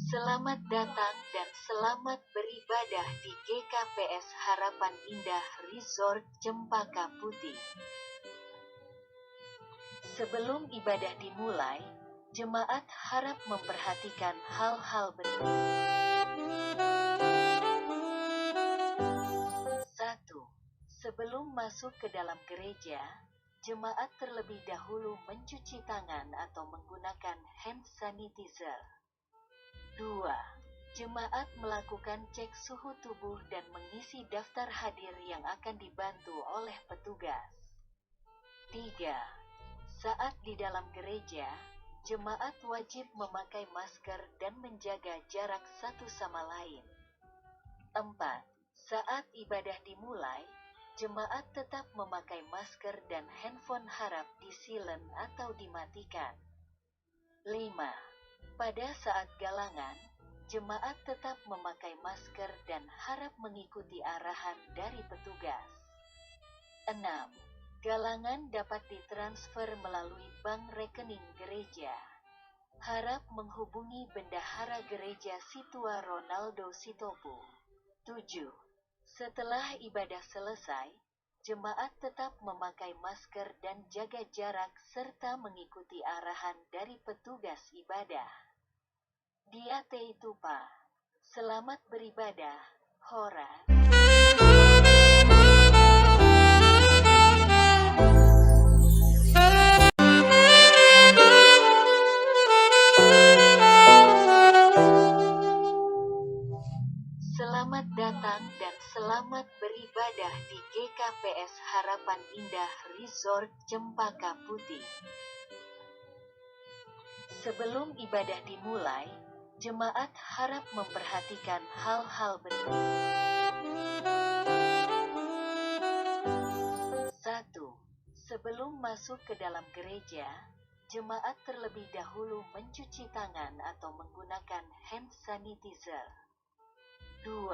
Selamat datang dan selamat beribadah di GKPS Harapan Indah Resort Cempaka Putih. Sebelum ibadah dimulai, jemaat harap memperhatikan hal-hal berikut. 1. Sebelum masuk ke dalam gereja, jemaat terlebih dahulu mencuci tangan atau menggunakan hand sanitizer. 2. Jemaat melakukan cek suhu tubuh dan mengisi daftar hadir yang akan dibantu oleh petugas. 3. Saat di dalam gereja, jemaat wajib memakai masker dan menjaga jarak satu sama lain. 4. Saat ibadah dimulai, jemaat tetap memakai masker dan handphone harap di-silent atau dimatikan. 5. Pada saat galangan, jemaat tetap memakai masker dan harap mengikuti arahan dari petugas. 6. Galangan dapat ditransfer melalui bank rekening gereja. Harap menghubungi Bendahara Gereja Situa Ronaldo Sitopu. 7. Setelah ibadah selesai, jemaat tetap memakai masker dan jaga jarak serta mengikuti arahan dari petugas ibadah. Diate itu Pak. Selamat beribadah, Hora. Selamat datang dan selamat beribadah di GKPS Harapan Indah Resort Cempaka Putih. Sebelum ibadah dimulai, jemaat harap memperhatikan hal-hal berikut. 1. Sebelum masuk ke dalam gereja, jemaat terlebih dahulu mencuci tangan atau menggunakan hand sanitizer. 2.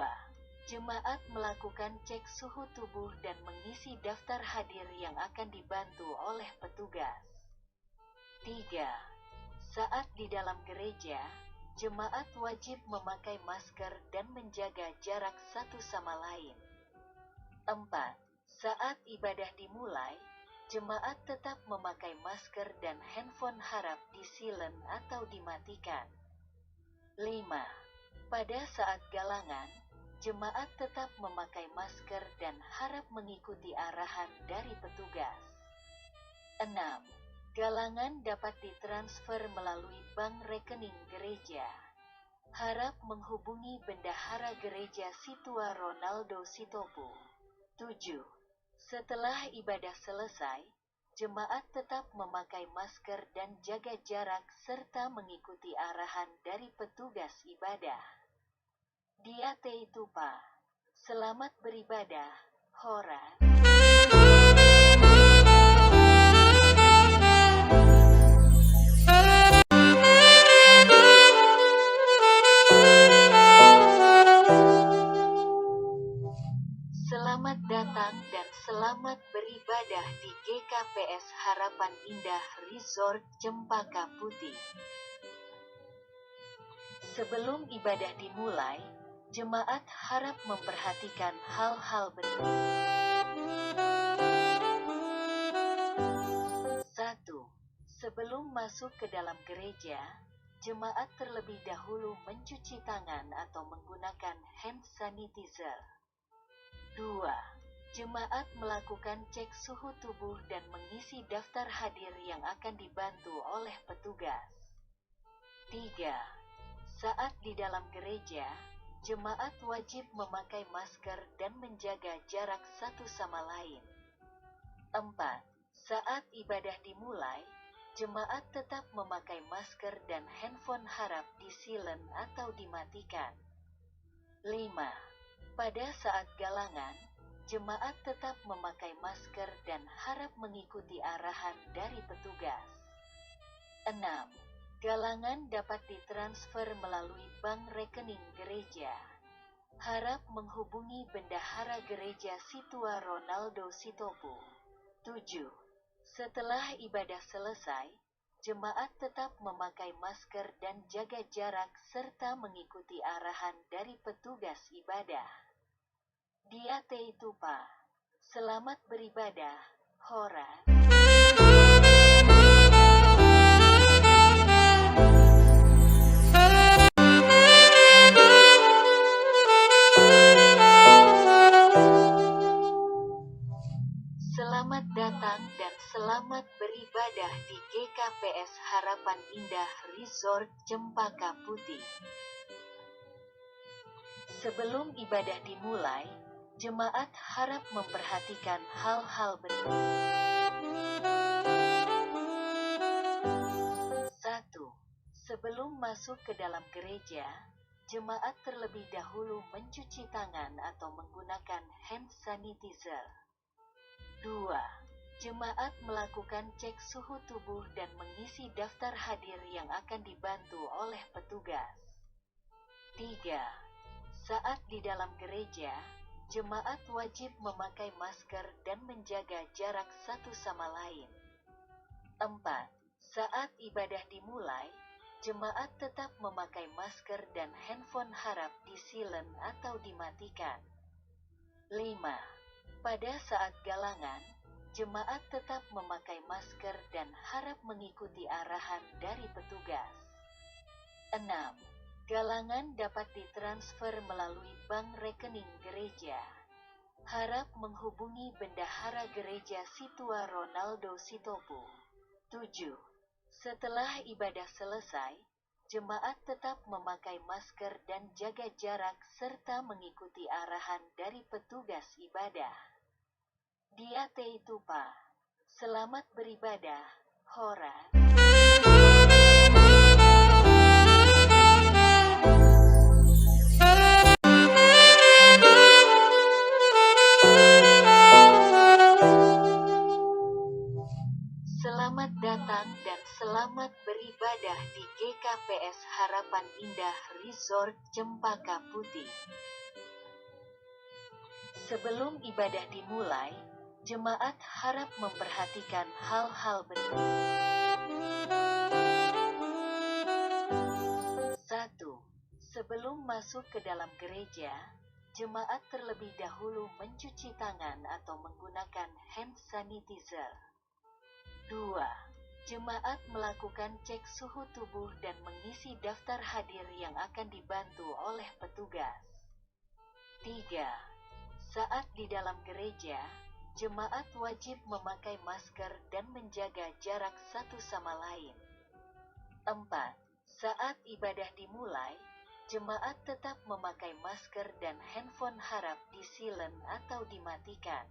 Jemaat melakukan cek suhu tubuh dan mengisi daftar hadir yang akan dibantu oleh petugas. 3. Saat di dalam gereja, jemaat wajib memakai masker dan menjaga jarak satu sama lain. 4. Saat ibadah dimulai, jemaat tetap memakai masker dan handphone harap di-silent atau dimatikan. 5. Pada saat galangan, jemaat tetap memakai masker dan harap mengikuti arahan dari petugas. 6. Galangan dapat ditransfer melalui bank rekening gereja. Harap menghubungi Bendahara Gereja Situa Ronaldo Sitopu. 7. Setelah ibadah selesai, jemaat tetap memakai masker dan jaga jarak serta mengikuti arahan dari petugas ibadah. Diate itu Pak. Selamat beribadah, Hora. Selamat datang dan selamat beribadah di GKPS Harapan Indah Resort Cempaka Putih. Sebelum ibadah dimulai, jemaat harap memperhatikan hal-hal berikut. 1. Sebelum masuk ke dalam gereja, jemaat terlebih dahulu mencuci tangan atau menggunakan hand sanitizer. 2. Jemaat melakukan cek suhu tubuh dan mengisi daftar hadir yang akan dibantu oleh petugas. 3. Saat di dalam gereja, jemaat wajib memakai masker dan menjaga jarak satu sama lain. 4. Saat ibadah dimulai, jemaat tetap memakai masker dan handphone harap di-silent atau dimatikan. 5. Pada saat galangan, jemaat tetap memakai masker dan harap mengikuti arahan dari petugas. 6. Galangan dapat ditransfer melalui bank rekening gereja. Harap menghubungi Bendahara Gereja Situa Ronaldo Sitopu. 7. Setelah ibadah selesai, jemaat tetap memakai masker dan jaga jarak serta mengikuti arahan dari petugas ibadah. Diate Tupa. Selamat beribadah, Horas. Selamat datang dan selamat beribadah di GKPS Harapan Indah Resort Cempaka Putih. Sebelum ibadah dimulai, jemaat harap memperhatikan hal-hal berikut. 1. Sebelum masuk ke dalam gereja, jemaat terlebih dahulu mencuci tangan atau menggunakan hand sanitizer. 2. Jemaat melakukan cek suhu tubuh dan mengisi daftar hadir yang akan dibantu oleh petugas. 3. Saat di dalam gereja, jemaat wajib memakai masker dan menjaga jarak satu sama lain. 4. Saat ibadah dimulai, jemaat tetap memakai masker dan handphone harap di-silent atau dimatikan. 5. Pada saat galangan, jemaat tetap memakai masker dan harap mengikuti arahan dari petugas. 6. Galangan dapat ditransfer melalui bank rekening gereja. Harap menghubungi Bendahara Gereja Situa Ronaldo Sitopu. 7. Setelah ibadah selesai, jemaat tetap memakai masker dan jaga jarak serta mengikuti arahan dari petugas ibadah. Diate Tupa. Selamat beribadah, Horas. Selamat datang dan selamat beribadah di GKPS Harapan Indah Resort Cempaka Putih. Sebelum ibadah dimulai, jemaat harap memperhatikan hal-hal berikut. 1. Sebelum masuk ke dalam gereja, jemaat terlebih dahulu mencuci tangan atau menggunakan hand sanitizer. 2. Jemaat melakukan cek suhu tubuh dan mengisi daftar hadir yang akan dibantu oleh petugas. 3. Saat di dalam gereja, jemaat wajib memakai masker dan menjaga jarak satu sama lain. 4. Saat ibadah dimulai, jemaat tetap memakai masker dan handphone harap di-silent atau dimatikan.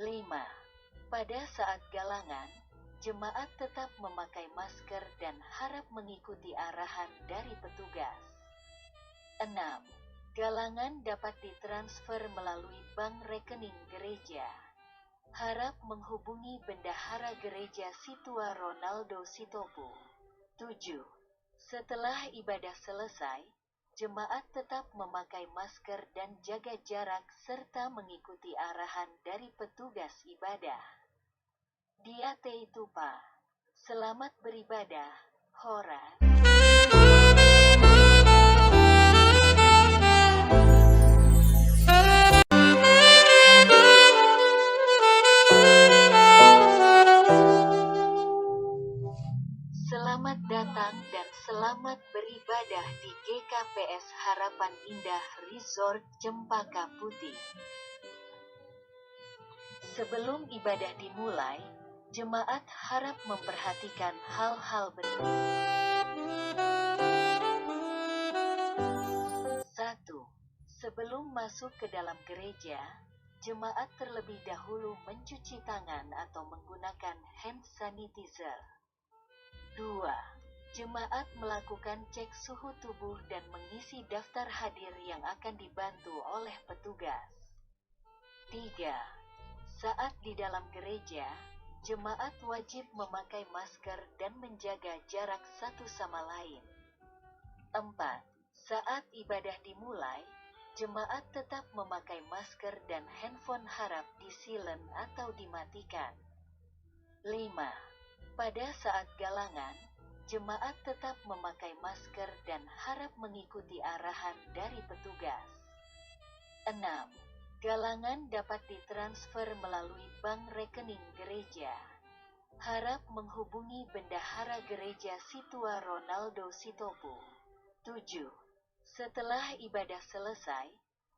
5. Pada saat galangan, jemaat tetap memakai masker dan harap mengikuti arahan dari petugas. 6. Galangan dapat ditransfer melalui bank rekening gereja. Harap menghubungi Bendahara Gereja Situa Ronaldo Sitopu. 7. Setelah ibadah selesai, jemaat tetap memakai masker dan jaga jarak serta mengikuti arahan dari petugas ibadah. Diate Tupa. Selamat beribadah, Horas. Selamat datang dan selamat beribadah di GKPS Harapan Indah Resort Cempaka Putih. Sebelum ibadah dimulai, jemaat harap memperhatikan hal-hal berikut. 1. Sebelum masuk ke dalam gereja, jemaat terlebih dahulu mencuci tangan atau menggunakan hand sanitizer. 2. Jemaat melakukan cek suhu tubuh dan mengisi daftar hadir yang akan dibantu oleh petugas. 3. Saat di dalam gereja, jemaat wajib memakai masker dan menjaga jarak satu sama lain. 4. Saat ibadah dimulai, jemaat tetap memakai masker dan handphone harap di-silent atau dimatikan. 5. Pada saat galangan, jemaat tetap memakai masker dan harap mengikuti arahan dari petugas. 6. Galangan dapat ditransfer melalui bank rekening gereja. Harap menghubungi Bendahara Gereja Situa Ronaldo Sitopu. 7. Setelah ibadah selesai,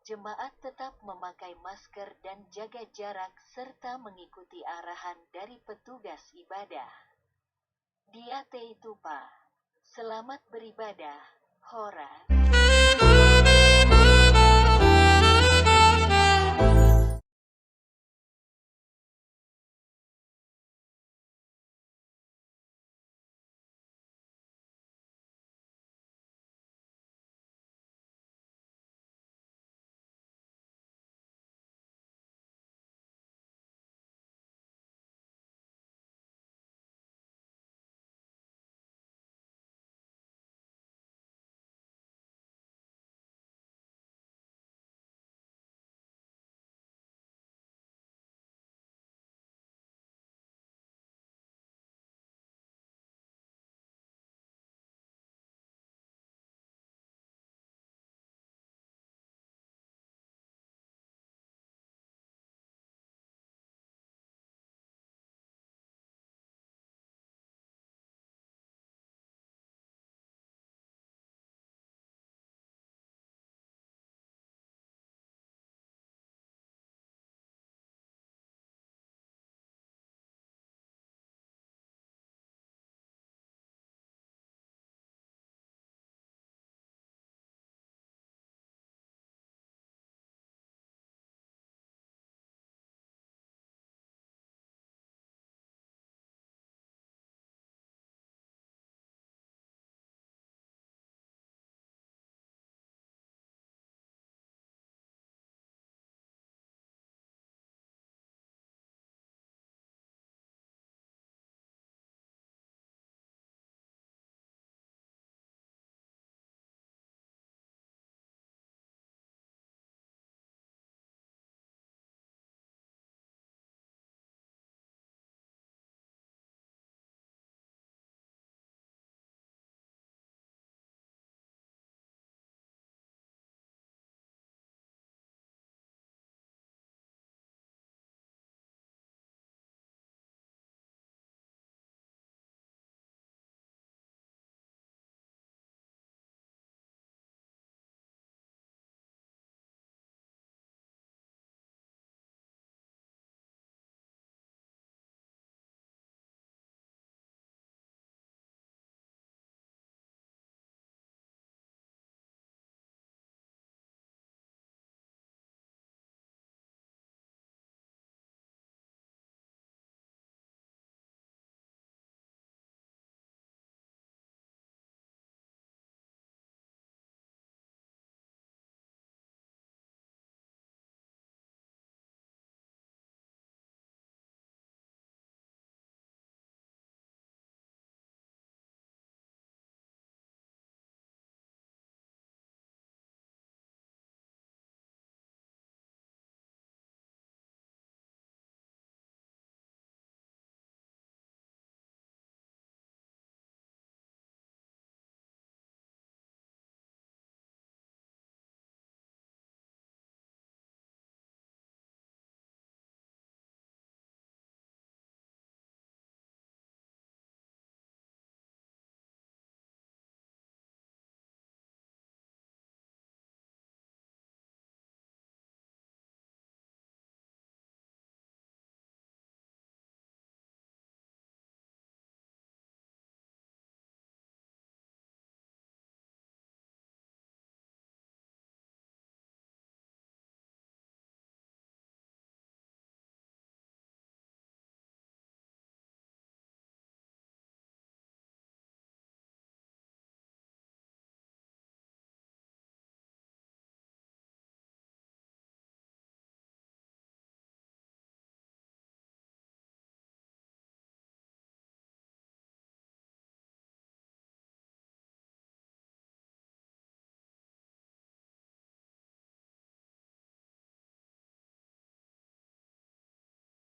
jemaat tetap memakai masker dan jaga jarak serta mengikuti arahan dari petugas ibadah. Dia Teitupa. Selamat beribadah, Horas.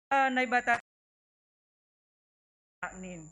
Naibata Nin.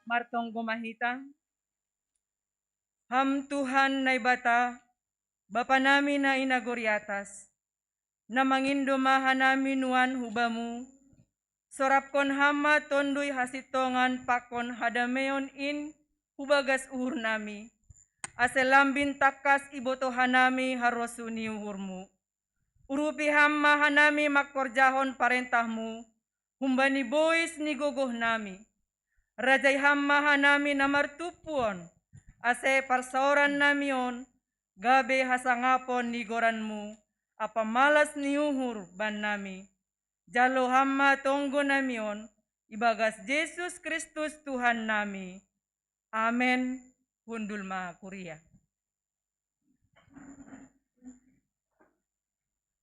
Martong gumahita. Ham Tuhan na ibata, Bapa namin na inaguriatas, na mangindumahan namin nuan hubamu, sorapkon hama tondoy hasitongan pakon hadameon in hubagas uhur nami, aselambin takas ibotohan nami harosuni uhurmu. Urupi hama hanami makorjahon parentahmu, humbani bois ni gogoh nami. Rajai hamma hanami namartupuon, ase parsaoran namion, gabe hasangapon ni goranmu, apa malas ni uhur ban nami. Jalo hamma tonggo namion, ibagas Yesus Kristus Tuhan nami. Amen. Hundul ma kuria.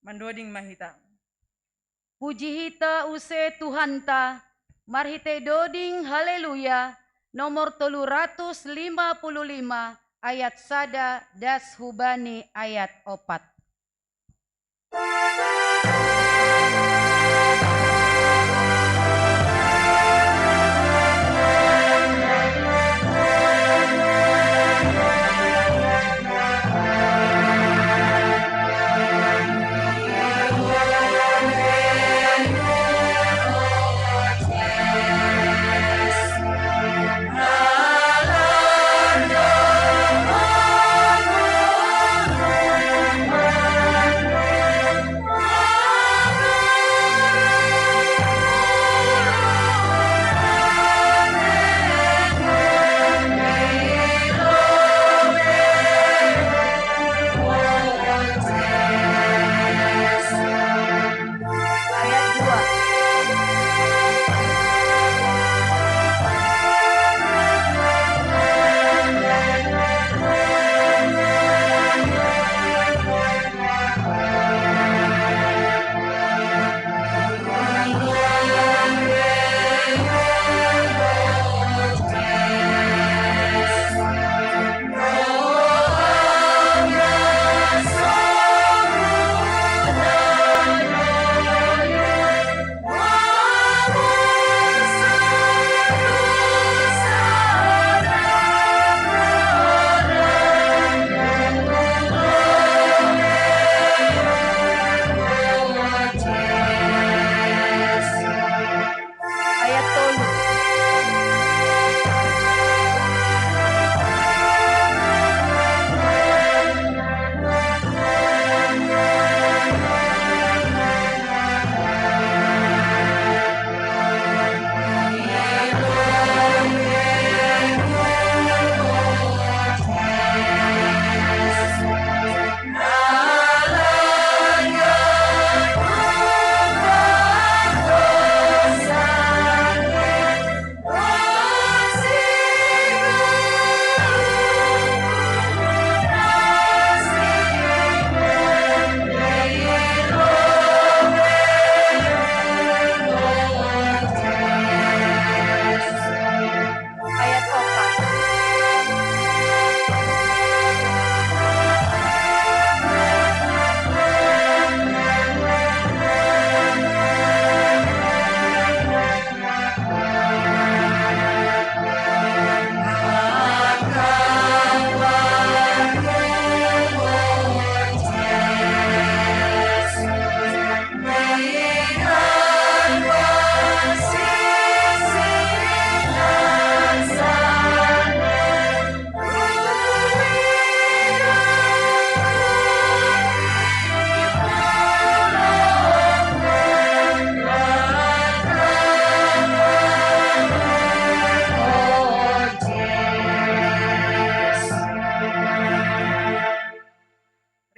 Mandoding mahita. Puji hita use Tuhan ta, marhite doding haleluya, nomor 355 ayat sada das hubani ayat 4.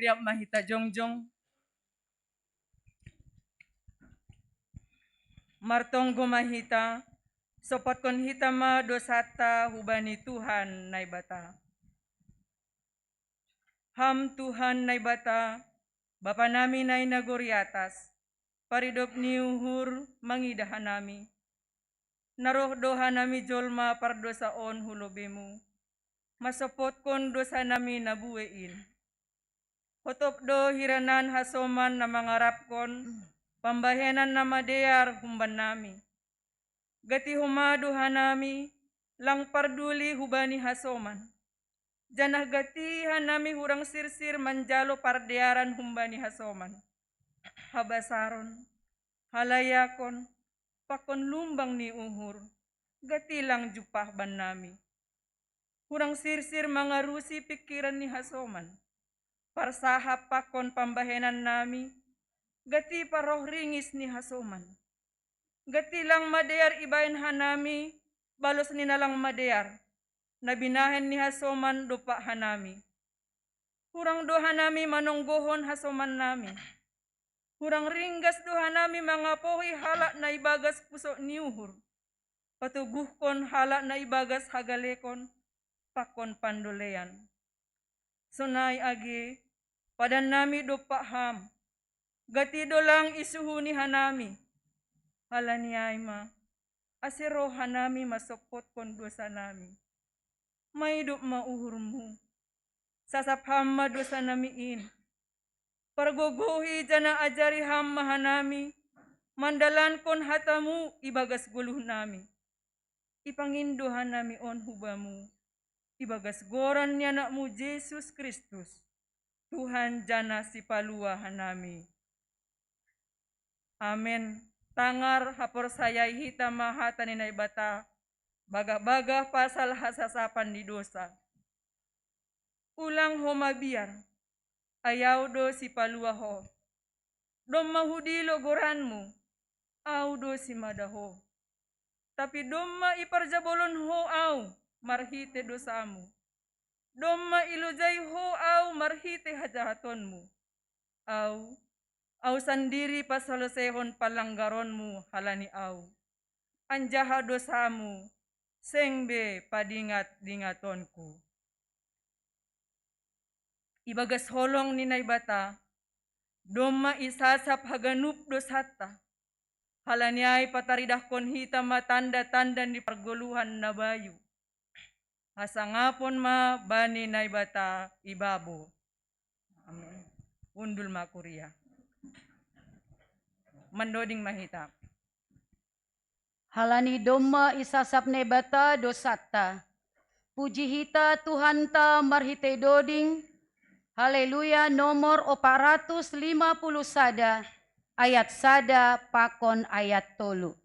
diap mahita jongjong. Martonggo mahita, sopat kon hita ma dosata hubani Tuhan naibata. Ham Tuhan naibata, Bapa nami na inagori atas, paridop ni uhur mangidahan nami. Naroh doha nami jolma pardosaon hulobemu, masopot kon dosa nami nabuein. Hotop do hiranan hasoman na mangarap kon, pambahenan na madear humban nami. Gati humado hanami, lang parduli hubani hasoman. Janah gatihan nami hurang sirsir manjalo pardearan humbani hasoman. Habasaron, halayakon, pakon lumbang ni uhur, gatilang jupah ban nami. Hurang sirsir mangarusi pikiran ni hasoman. Parsahap pakon pambahenan nami, gati paroh ringis ni hasoman. Gatilang madear ibain hanami, balos ni nalang madear. Nabinahen ni hasoman dopa hanami. Hurang doha nami manonggohon hasoman nami. Hurang ringgas doha nami mangapohi halak na ibagas puso ni uhur. Patuguhkon halak na ibagas hagalekon, pakon pandolean. Sunay agi, padan nami dopa ham. Gati dolang isuhu ni hanami. Hala ni ayma, asiro hanami masopot kon dosa nami. Maidop mauhurmu, sasap hamma dosa namiin. Pargogohi jana ajari hamma hanami, mandalan kon hatamu ibagas guluh nami. Ipangindohan nami on hubamu, ibagas goran ni anakmu Yesus Kristus, Tuhan jana si palua hanami. Amen. Tangar hapor sayai hita mahata ni naibata, baga-baga pasal hasasapan di dosa. Ulang ho mabiar, ayaw do si palua ho. Dom mahudilo goranmu, au do si madaho. Tapi doma iparjabolon ho au, marhite dosamu. Doma ilujay ho au, marhite hajahatonmu. Au sandiri pasalosehon palanggaronmu halani au. Anjaha dosamu, sengbe padingat-dingatonku. Ibagas holong ni naibata, doma isasap haganup dosata. Halaniay pataridah kon hita matanda-tanda ni pargoluhan na bayu. Hasangapon ma bani naibata ibabo. Amen. Undul makuria. Mandoding mahita. Halani doma isasap nebata dosata. Puji hita Tuhan ta marhite doding. Haleluya nomor 450 sada. Ayat sada pakon ayat tolu.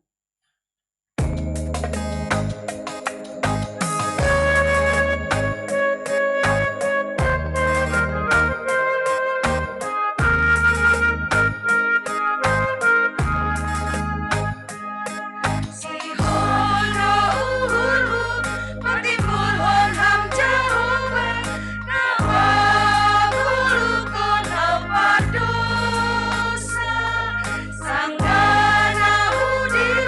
Sanggana hudi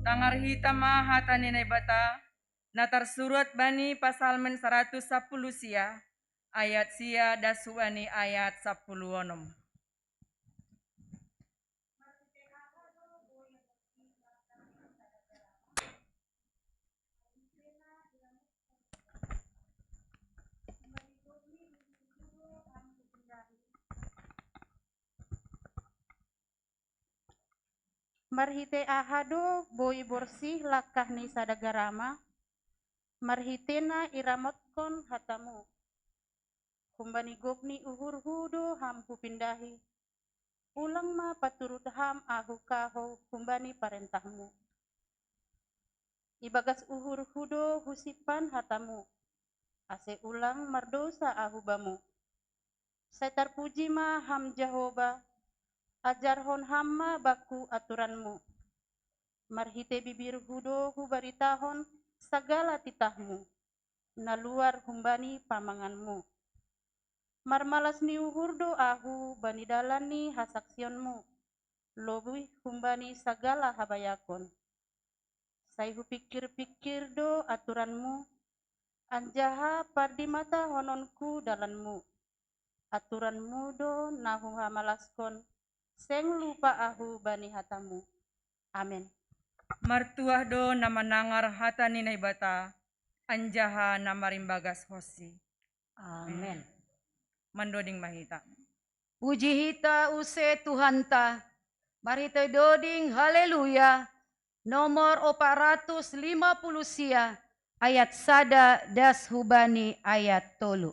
Tangar hitam hata ninay bata, na tersurat bani pasal men 110 sia, ayat sia dasuani ayat 10. Marhite ahado boi borsih lakah ni sadagarama, marhitena iramotkon hatamu. Kumbani gopni uhur hudo ham hupindahi, ulang ma paturut ham ahu kaho kumbani parentahmu. Ibagas uhur hudo husipan hatamu, ase ulang mardosa ahu bamu. Saya terpuji ma ham Jehovah, ajar hon hamma baku aturanmu. Marhite bibir hudo hubaritahon segala titahmu, na luar humbani pamanganmu. Marmalas ni uhurdo ahu bani dalani hasaksionmu, lobui humbani segala habayakon. Saya pikir-pikir do aturanmu, anjaha pardi mata hononku dalanmu. Aturanmu do nahu hamalaskon, seng lupa ahu bani hatamu. Amin. Martuah do na manangar hata ninay bata, anjaha na marimbagas hosi. Amin. Mandoding mahita. Puji hita use Tuhan ta, marhite doding haleluya, nomor 450 sia, ayat sada das hubani ayat tolu.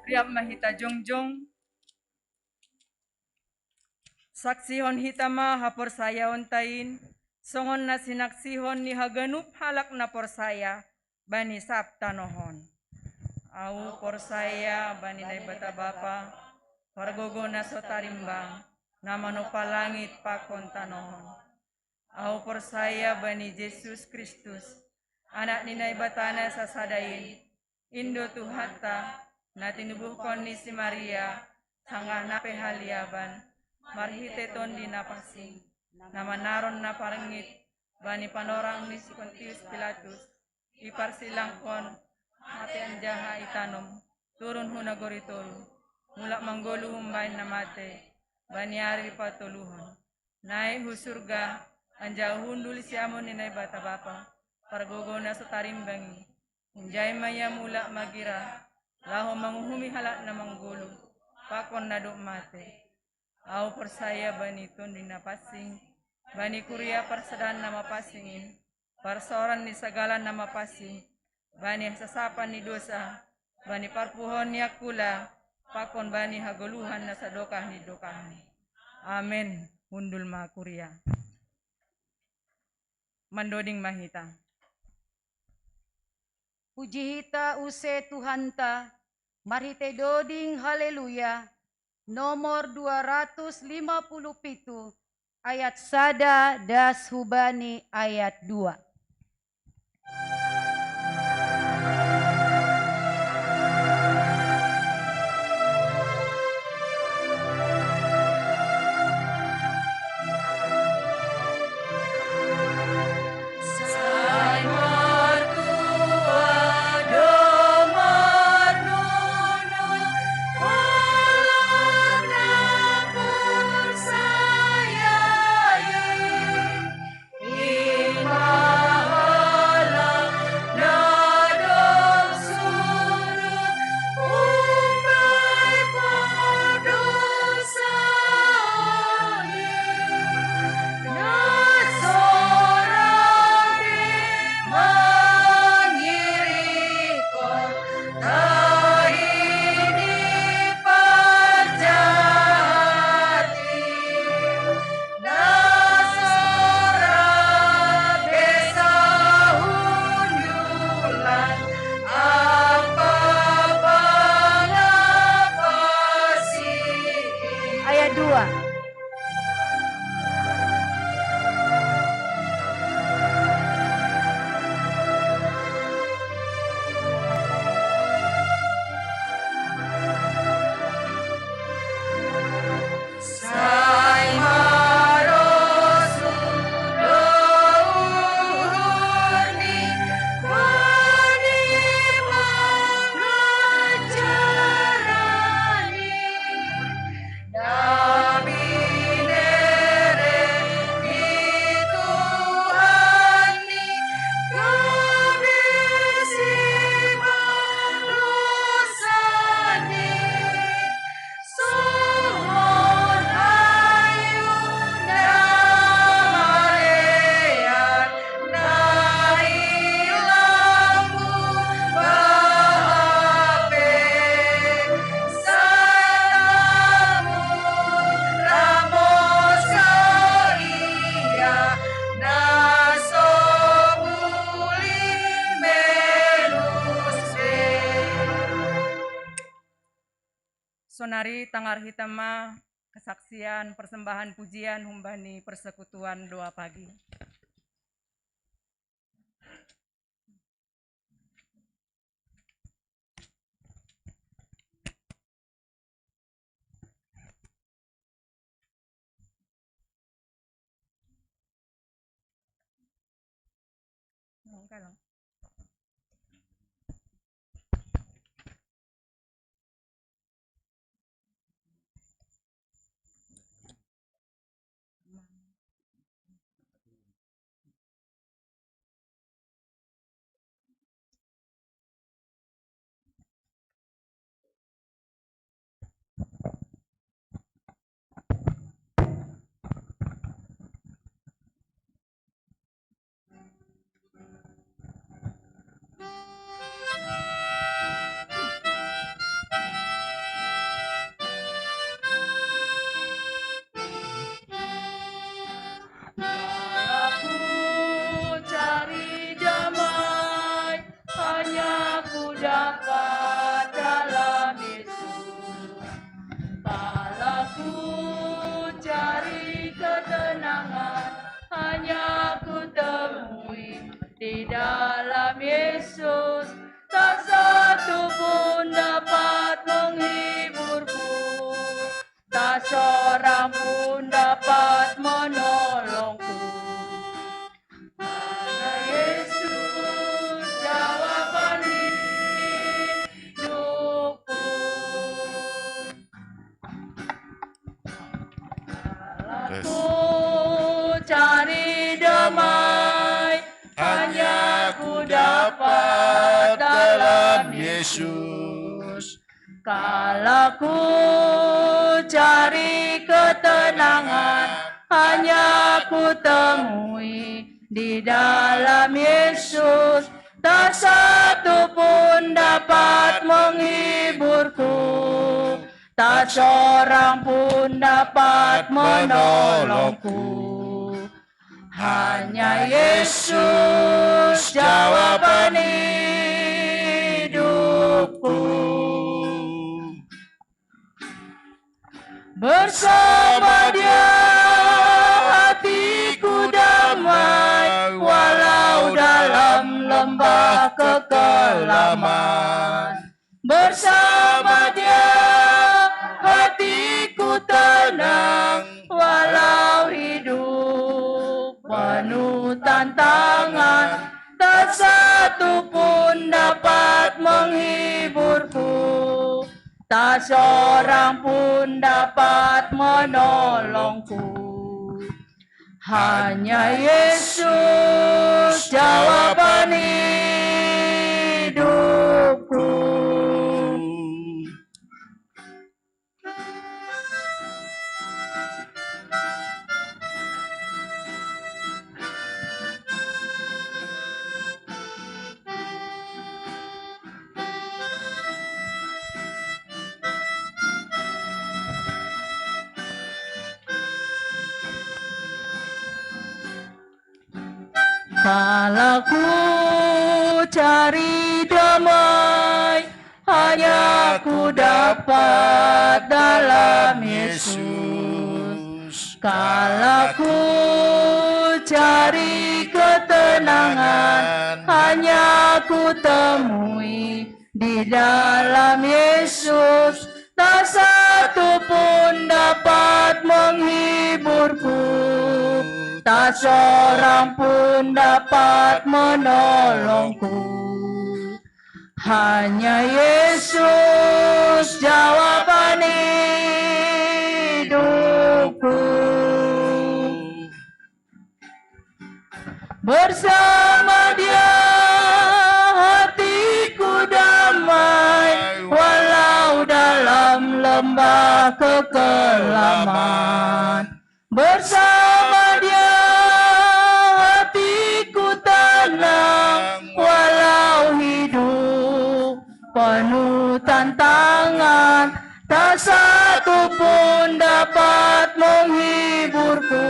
Riap mahita jongjong, saksihon hitama hapor saya ontain, songon na sinaksihon ni haganup halak na por saya, bani sabta nohon. Au por saya bani nay bata bapa, wargogo na sotarimbang, namano palangit pakon tanohon. Au por saya bani Yesus Kristus, anak ninay batana sasadain, Indo Tuhata, na tinubuhkon ni si Maria, sangga na pehaliaban, marhite ton di napasing, na manaron na parangit, bani panorang ni si Pontius Pilatus, iparsilangkon, mati anjaha itanom, turun hunagoritol, mulak manggolu humbain namate, baniari patuluhon. Naik hu surga, anja hundul siamon ninay bata bapa, pargogona sa tarimbangi. Unjay maya mulak magira, laho manguhumi halak na manggulu, pakon na mate. Au persaya bani tundin na pasing, bani kuria persedan nama pasingin, persoran ni segala nama pasing, bani sasapan ni dosa, bani parpuhon ni akula, pakon bani hagoluhan na sa dokah ni dokah ni. Amen. Hundul makuria. Mandoding mahita. Puji hita use Tuhanta, marite doding haleluya. Nomor 257 ayat sada das hubani ayat 2. Ayat 2. Sonari tangar hitama kesaksian persembahan pujian humbani persekutuan doa pagi. Okay lang. Di dalam Yesus tak satu pun dapat menghiburku, tak seorang pun dapat menolongku. Hanya Yesus jawaban hidupku. Ku cari damai, hanya ku dapat dalam Yesus. Kalau ku cari ketenangan, hanya ku temui di dalam Yesus. Tak satu pun dapat menghiburku, tak seorang pun dapat menolongku. Hanya Yesus jawaban hidupku. Bersama Dia hatiku damai, walau dalam lembah kekelaman. Bersama Dia hatiku tenang, walau hidup penuh tantangan. Tak satu pun dapat menghiburku, tak seorang pun dapat menolongku. Hanya Yesus jawaban hidupku. Kalau ku cari damai, hanya ku dapat dalam Yesus. Kalau ku cari ketenangan, hanya ku temui di dalam Yesus. Tak satu pun dapat menghiburku, tak seorang pun dapat menolongku. Hanya Yesus jawaban hidupku. Bersama Dia hatiku damai, walau dalam lembah kekelaman. Bersama Dia hatiku tenang, walau hidup penuh tantangan. Tak satu pun dapat menghiburku,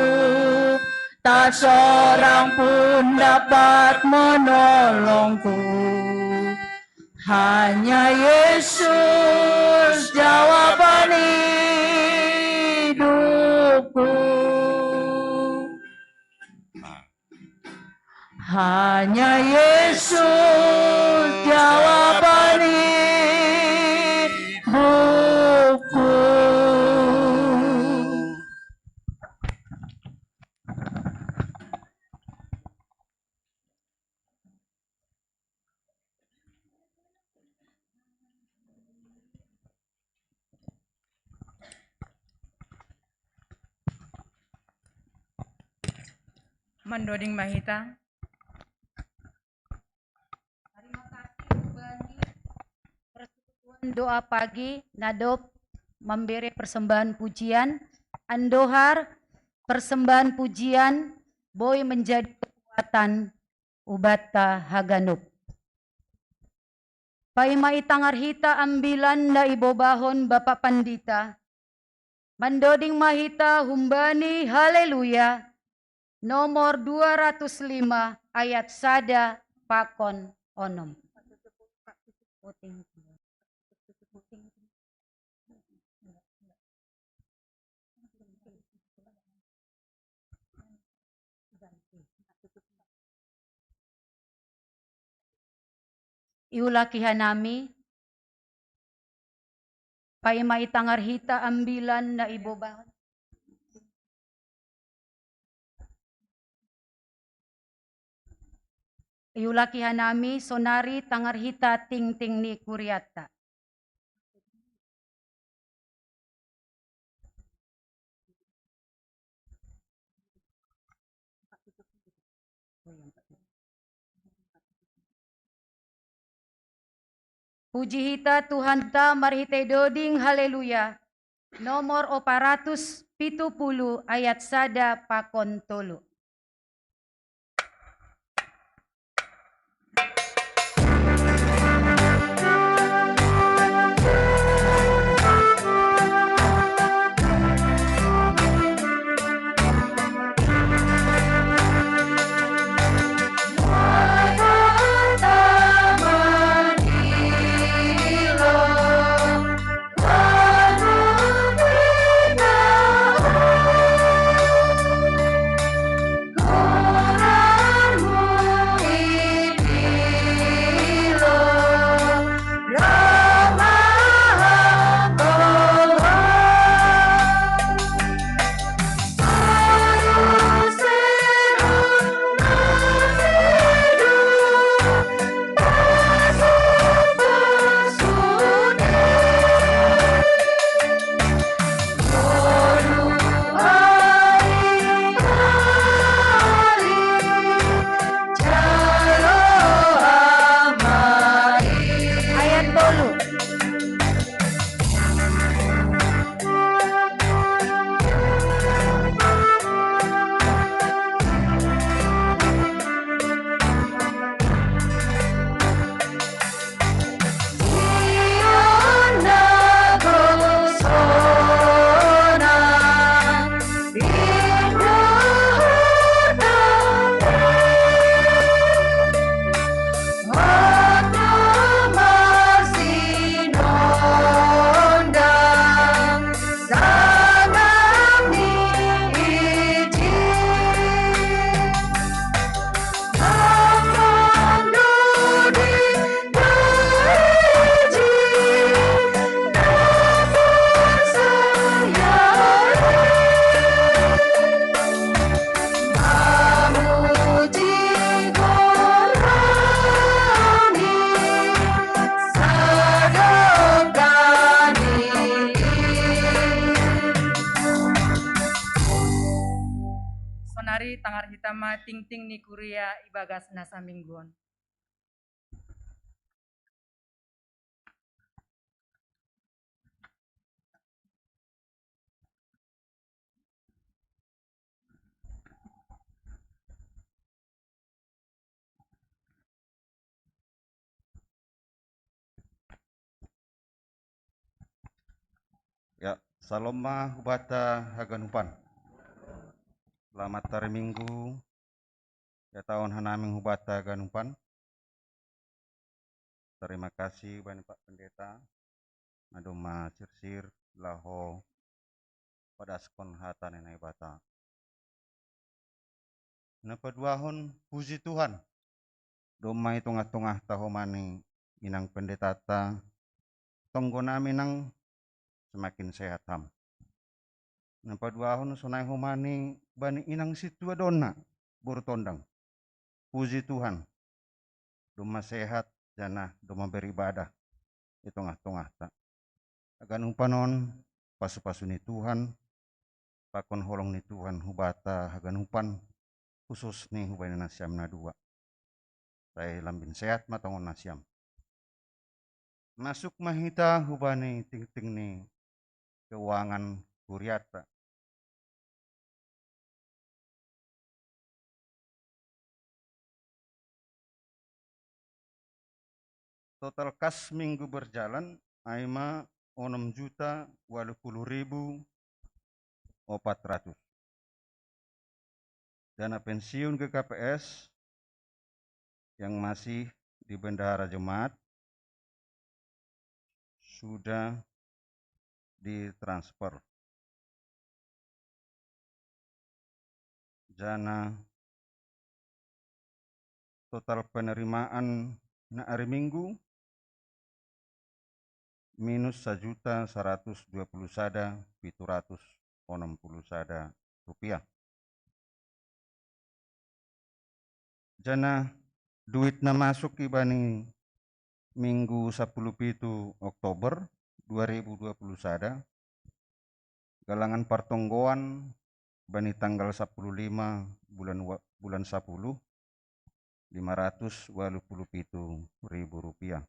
tak seorang pun dapat menolongku. Hanya Yesus jawaban hidupku. Hanya Yesus jawaban hidupku. Mandoding Mahita. Terima kasih bagi persekutuan doa pagi Nadop memberi persembahan pujian, Andohar persembahan pujian, Boy menjadi kekuatan Ubata Haganuk. Paimai tangarhita ambilan na ibobahon Bapak Pandita, Mandoding Mahita humbani haleluya. Nomor 205 ayat sada pakon onom. Iulakihan nami, paimai tangarhita ambilan na ibobahon. Iulakihan nami sonari tangarhita ting-ting ni kuryata. Puji hita Tuhan ta marhite doding haleluya. Nomor 470 ayat sada pakon tolu. Ayat tolu. Sonari tangar hitama ting ting ni kuria ibagas nasa mingguan. Ya, saloma hubata haganupan. Selamat hari Minggu. Ya tahun hanaming hubata haganupan. Terima kasih banyak Pak Pendeta. Madoma sirsir laho pada skon hata nenai bata. Napa duahon puji Tuhan. Doma itu tengah-tengah tahu mani minang pendeta ta. Tonggona minang semakin sehat ham. Napa duahon sunai humani bani inang situ adona burtondang. Puji Tuhan. Doma sehat jana doma beribadah. Itu tengah-tengah ta. Agan umpanon pasu-pasu ni Tuhan. Pakon holong ni Tuhan hubata hagan umpan khusus nih hubani nasiam na dua. Saya lambin sehat matongon nasiam. Masuk mahita hubani ting-ting ni keuangan kuriata. Total kas minggu berjalan aima 6.080.400. Dana pensiun ke KPS yang masih di bendahara jemaat sudah ditransfer. Dana total penerimaan na hari Minggu minus 1.120.760 rupiah. Jana duit na masuk ibani Minggu 10 Oktober 2021 galangan pertonggoan bani tanggal 15 bulan 10 587.000 rupiah.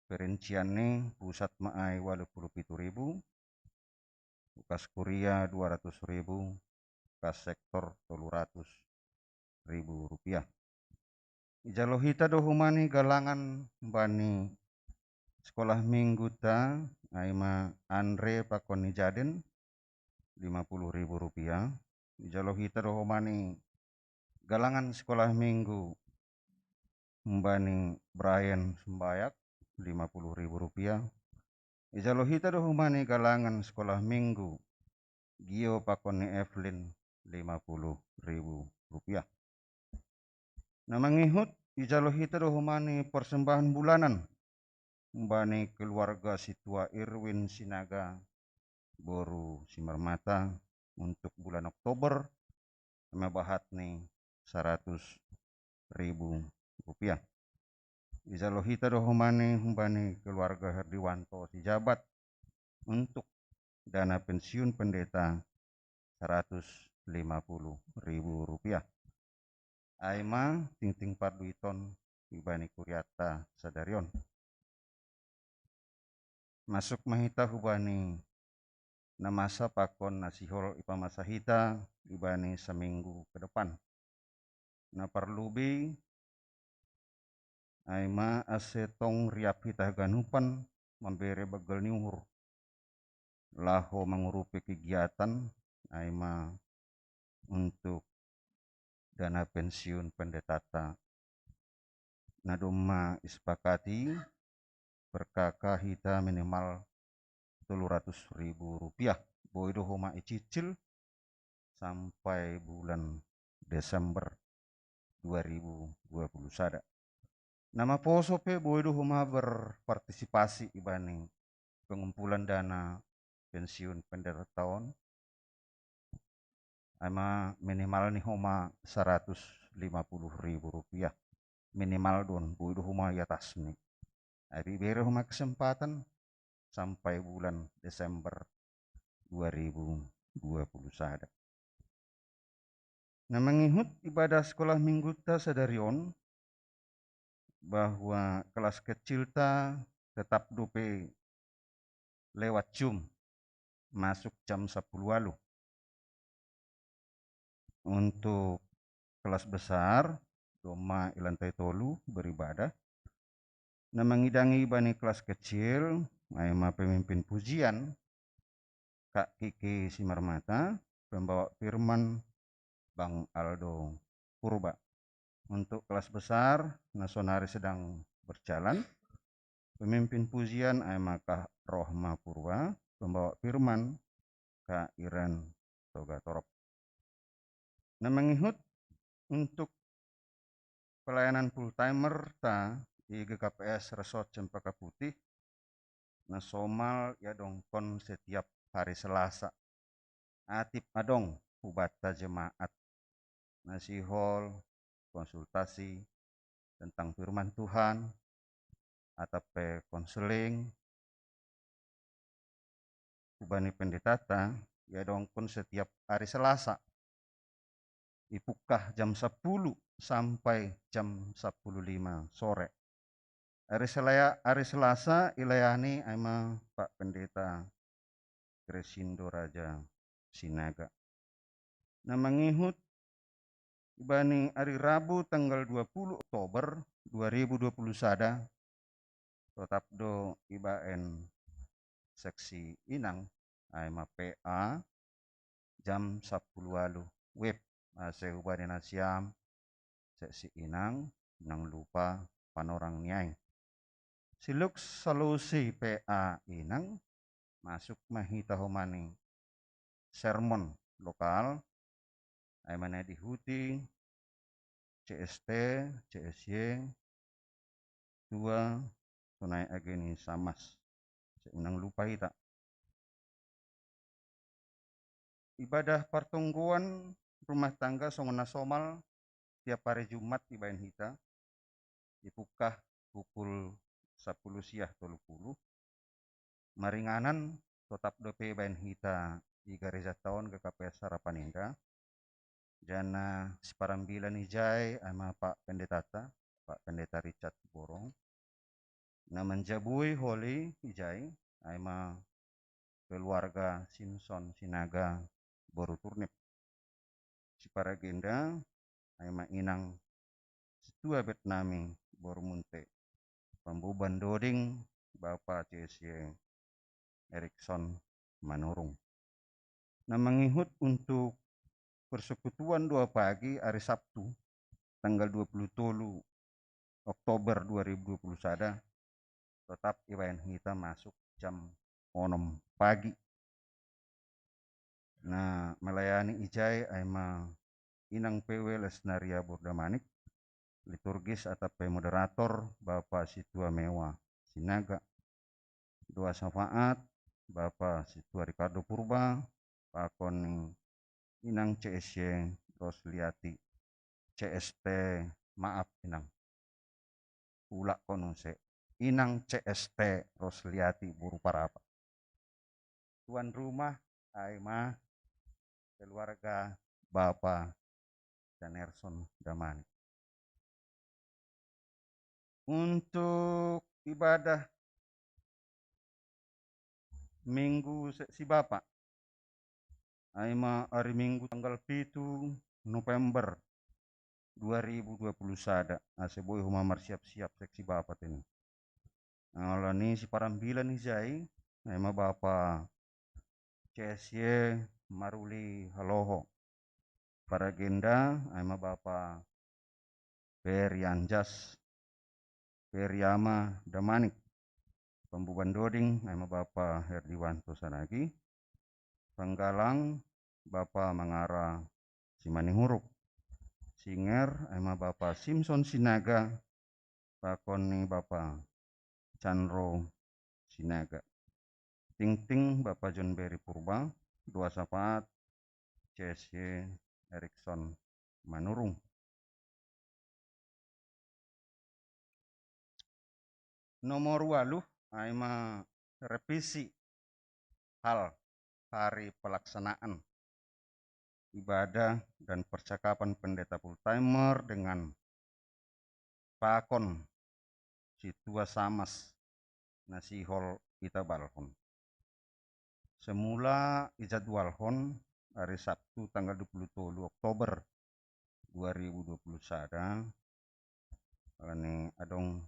perinciannya pusat maai 87.000, kas kuria 200.000, kas sektor 300.000 rupiah. Ijalohita dohumani galangan bani sekolah minggu ta aima Andre pakoni jaden 50.000 rupiah. Ijalohita dohumani galangan sekolah minggu mbani Brian Sembayak 50.000 rupiah. Ijalohita dohumani galangan sekolah minggu Gio pakoni Evelyn 50.000 rupiah. Namangihut ijalohita dohumani persembahan bulanan mbani keluarga situa Irwin Sinaga Boru Simarmata untuk bulan Oktober mabahat nih 100.000 rupiah. Ijalohita dohumani mbani keluarga Herdiwanto Sijabat untuk dana pensiun pendeta 150.000 rupiah. Aima ting parduiton ibani kuriata sadarion. Masuk mahita hubani namasa pakon nasihol ipamasahita ibani seminggu ke depan. Na perlubi aima asetong riap hita ganupan memberi begel niuhur. Laho mengurupi kegiatan aima untuk dana pensiun pendetata. Naduma ispakati berkaka hita minimal 300.000 rupiah. Boido homa icicil sampai bulan Desember 2021. Nama posope boido homa berpartisipasi ibani pengumpulan dana pensiun pendeta tahun. Ama minimal nih homa 150.000 rupiah minimal don boido homa di atas nih. Abi beri homa kesempatan sampai bulan Desember 2021. Nah mengihut ibadah sekolah minggu ta sadarion bahwa kelas kecil ta tetap dope lewat Zoom masuk jam 10 walu. Untuk kelas besar doma ilantai tolu beribadah. Nah mengidangi bani kelas kecil aima pemimpin pujian Kak Kiki Simarmata, pembawa firman Bang Aldo Purba. Untuk kelas besar nasonari sedang berjalan. Pemimpin pujian aima Kak Rohma Purba, pembawa firman Kak Iren Toga Torop. Nah mengihut untuk pelayanan full timer ta di GKPS Resort Cempaka Putih nah somal ya dongkon setiap hari Selasa atip adong hubata jemaat nasihol konsultasi tentang firman Tuhan atau konseling hubani pendetata ya dongkon setiap hari Selasa ipukah jam 10 sampai jam 10.05 sore. Hari Selasa ilayani aima Pak Pendeta Gresindo Raja Sinaga. Nah mengihut ibani hari Rabu tanggal 20 Oktober 2021 tetap do ibaen seksi inang aima PA jam 10 walu web saya ubah nasiam seksi inang nang lupa panorang niai siluk solusi PA inang masuk mahita homani sermon lokal ay mana dihuti CST CSY 2 tunai ageni samas nang lupa hita ibadah pertungguan rumah tangga songona somal tiap hari Jumat ibain hita dipukah pukul 10 siah 30 maringanan tetap dope ibain hita di gereja tahun ke KPS Harapan Indah jana separambilan ijai ama Pak Pendeta Richard Borong Na menjabui holi ijai aima keluarga Simpson Sinaga Boru Turnip. Si paragenda aima inang situa Betnami Boru Munte. Pembuban doding Bapak CSY Erikson Manurung. Nah, mengihut untuk persekutuan 2 pagi hari Sabtu tanggal 27 Oktober 2021 tetap ibayan kita masuk jam 6 pagi. Nah, melayani ijai aima inang PW Lesnaria Burdamanik, liturgis atau moderator Bapak Situa Mewa Sinaga, doa syafaat Bapak Situa Ricardo Purba, Pakon inang CSY Rosliati CST, maaf inang ulak konuse inang CST Rosliati Buru Parapa. Tuan rumah aima keluarga Bapak Janerson Damani. Untuk ibadah minggu si Bapak aima hari Minggu tanggal 7 November 2021 aseboy humamar siap-siap seksi Bapak ini. Nah, ni si parambilan ijai aima Bapak CSY Maruli Haloho. Paragenda aima Bapak Perianjas Periama Damanik. Pembuban doding aima Bapak Herdiwanto Sanagi. Penggalang Bapak Mangara Simanihuruk. Singer aima Bapak Simpson Sinaga. Pakoni Bapak Chandro Sinaga. Ting-ting Bapak John Berry Purba. Doa syafaat CSY Erikson Manurung. Nomor 8 aima revisi hal hari pelaksanaan ibadah dan percakapan pendeta full timer dengan Pakon Situa Samas Nasihol Itabalhon. Semula ijadwalhon hari Sabtu tanggal 27 Oktober 2021. Ini adong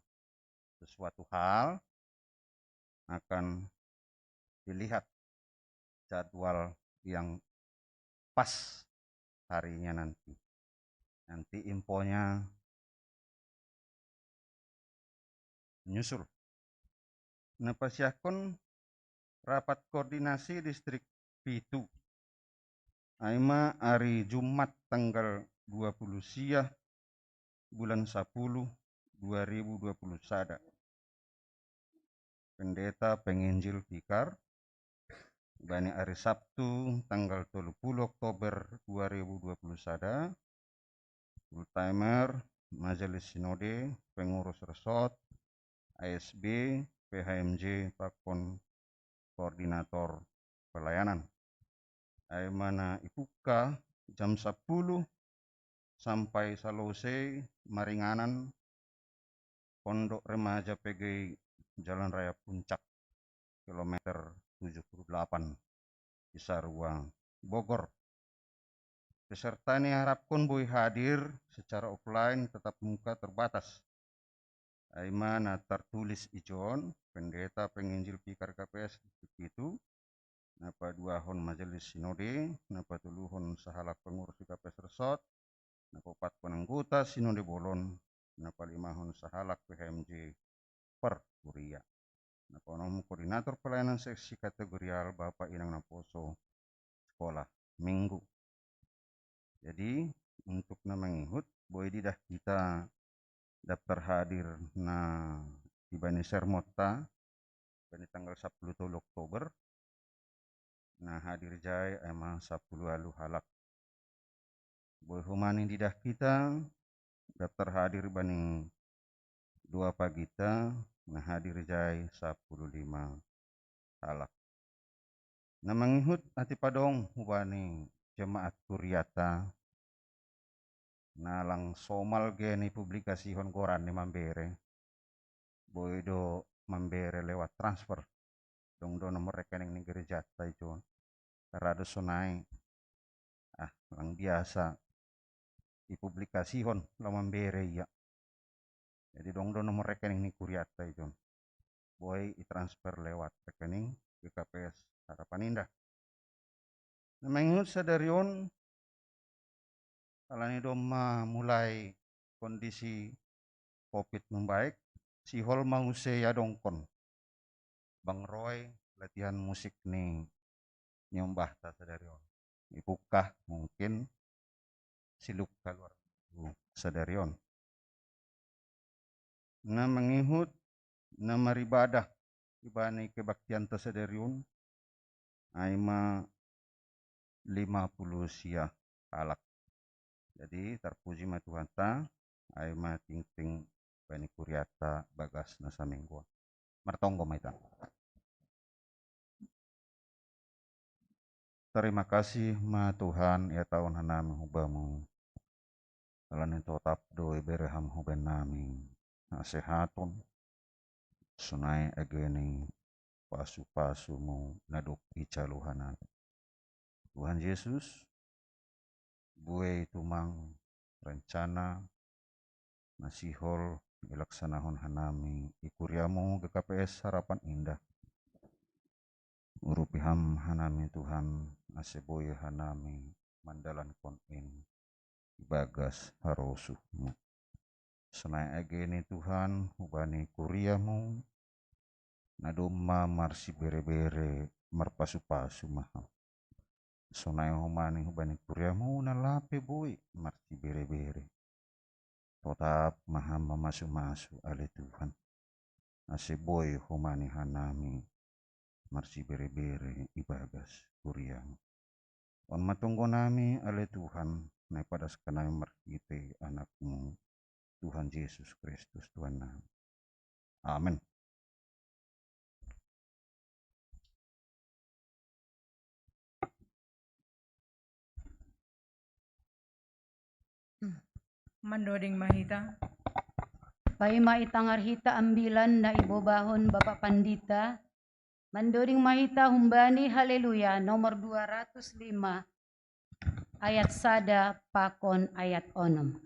sesuatu hal akan dilihat jadwal yang pas harinya nanti. Nanti infonya menyusul. Napasiakon rapat koordinasi distrik Pitu. Aima hari Jumat tanggal 20 Siah bulan 10 2021. Pendeta penginjil Fikar. Bani hari Sabtu tanggal 30 Oktober 2021. Full timer Majelis Sinode Pengurus Resort ASB PHMJ Pakon Koordinator Pelayanan. Aimana ipuka jam 10 sampai selesai Maringanan Pondok Remaja PGI Jalan Raya Puncak kilometer 78 Cisarua Bogor. Peserta ini harapkan boleh hadir secara offline, tetap muka terbatas. Aimana tertulis ijon pendeta penginjil Fikar KPS itu. Napa 2 hon majelis sinode, napa 3 hon sahalak pengurus KPS Resort, napa 4 penanggota sinode bolon, napa 5 hon sahalak PHMJ per kuria. Napa 6 koordinator pelayanan seksi kategorial Bapak Inang Naposo sekolah minggu. Jadi untuk mengihut boleh didah kita daftar hadir na ibani sermota bani tanggal 10 Oktober. Nah hadir jai emang 10 lalu halak. Boleh humani didah kita daftar hadir bani 2 pagita. Nah hadir jai 15 halak. Nah mengihut hati padong hubani jemaat Kuriata. Nah lang somal geni publikasi hon koran ni mambere. Boy do membere lewat transfer. Dong do nomor rekening ni gereja itu. Karado sonai. Lang biasa. Ipublikasihon lo membere ya. Jadi dong do nomor rekening ni kuriata itu. Boy i-transfer lewat rekening GKPS Harapan Indah. Mengingat sadarion kalani doma mulai kondisi COVID membaik, si hol mau saya dongkon. Bang Roy latihan musik nih nyombah ta sadarion. Ibukah mungkin siluk keluar sadarion. Na mengihut na maribadah ibani kebaktian ta sadarion aima 50 sia alak. Jadi terpuji ma Tuhan ta aima ting-ting bani kuriata bagas nasa minggu. Martonggo maita. Terima kasih ma Tuhan ya tahun hanami hubamu. Dalam itu tap doi bereham huben nami. Nasehatun sunai ageni pasu-pasu mu naduk icaluhanan. Tuhan Yesus, gue itu mang rencana nasihol ilaksanahon hanami ikuriamu GKPS Harapan Indah. Urupiham hanami Tuhan aseboye hanami mandalan konin bagas harosuhmu. Senai ageni Tuhan hubani kuriamu naduma marsi bere-bere marpasu-pasu mahal. Sonai humani hubani kuriamu nalape boy marsi bere-bere. Tetap maha memasu-masu ale Tuhan. Ase boy humani hanami marsi bere-bere ibagas kuriamu. On matunggo nami ale Tuhan naik pada sekenai markite anakmu Tuhan Yesus Kristus Tuhan nami. Amin. Mandoding mahita. Pai maitangar hita ambilan na ibobahon Bapak Pandita. Mandoding mahita humbani haleluya nomor 205 ayat sada pakon ayat 6.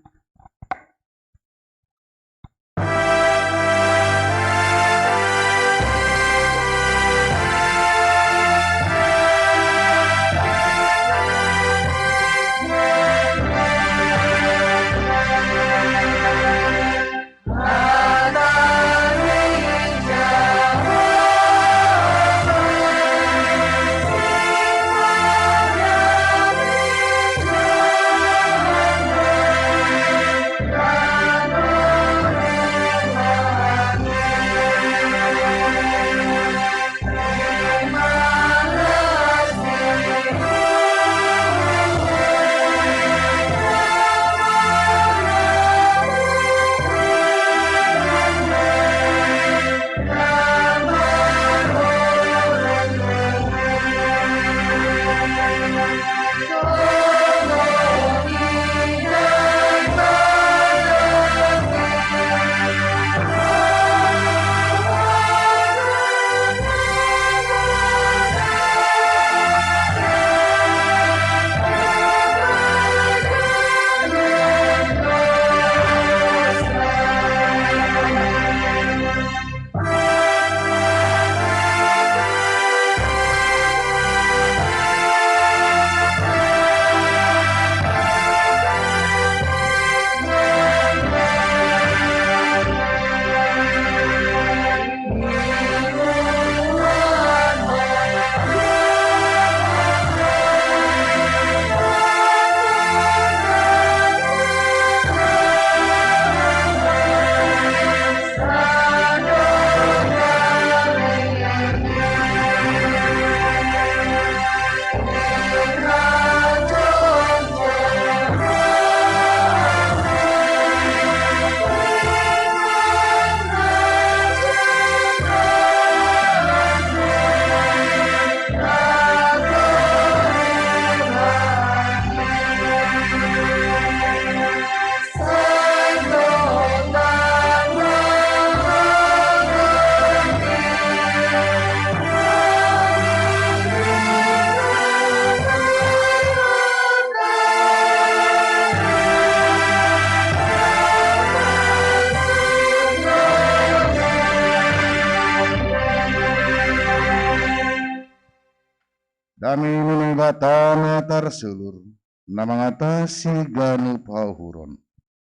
minang batana tarsulur na mangatasi ganu pauhuron.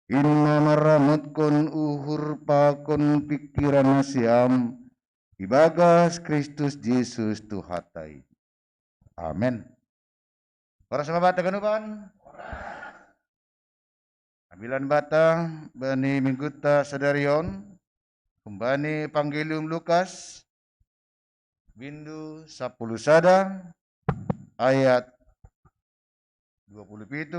Inna maramutkon uhur pakon pikiran nasiam ibagas Kristus Yesus Tuhatai. Amin. Para sama bata ganuban. Ambilan bata bani mingguta sadarion kumbani Pangilium Lukas bindu 10 sada ayat 27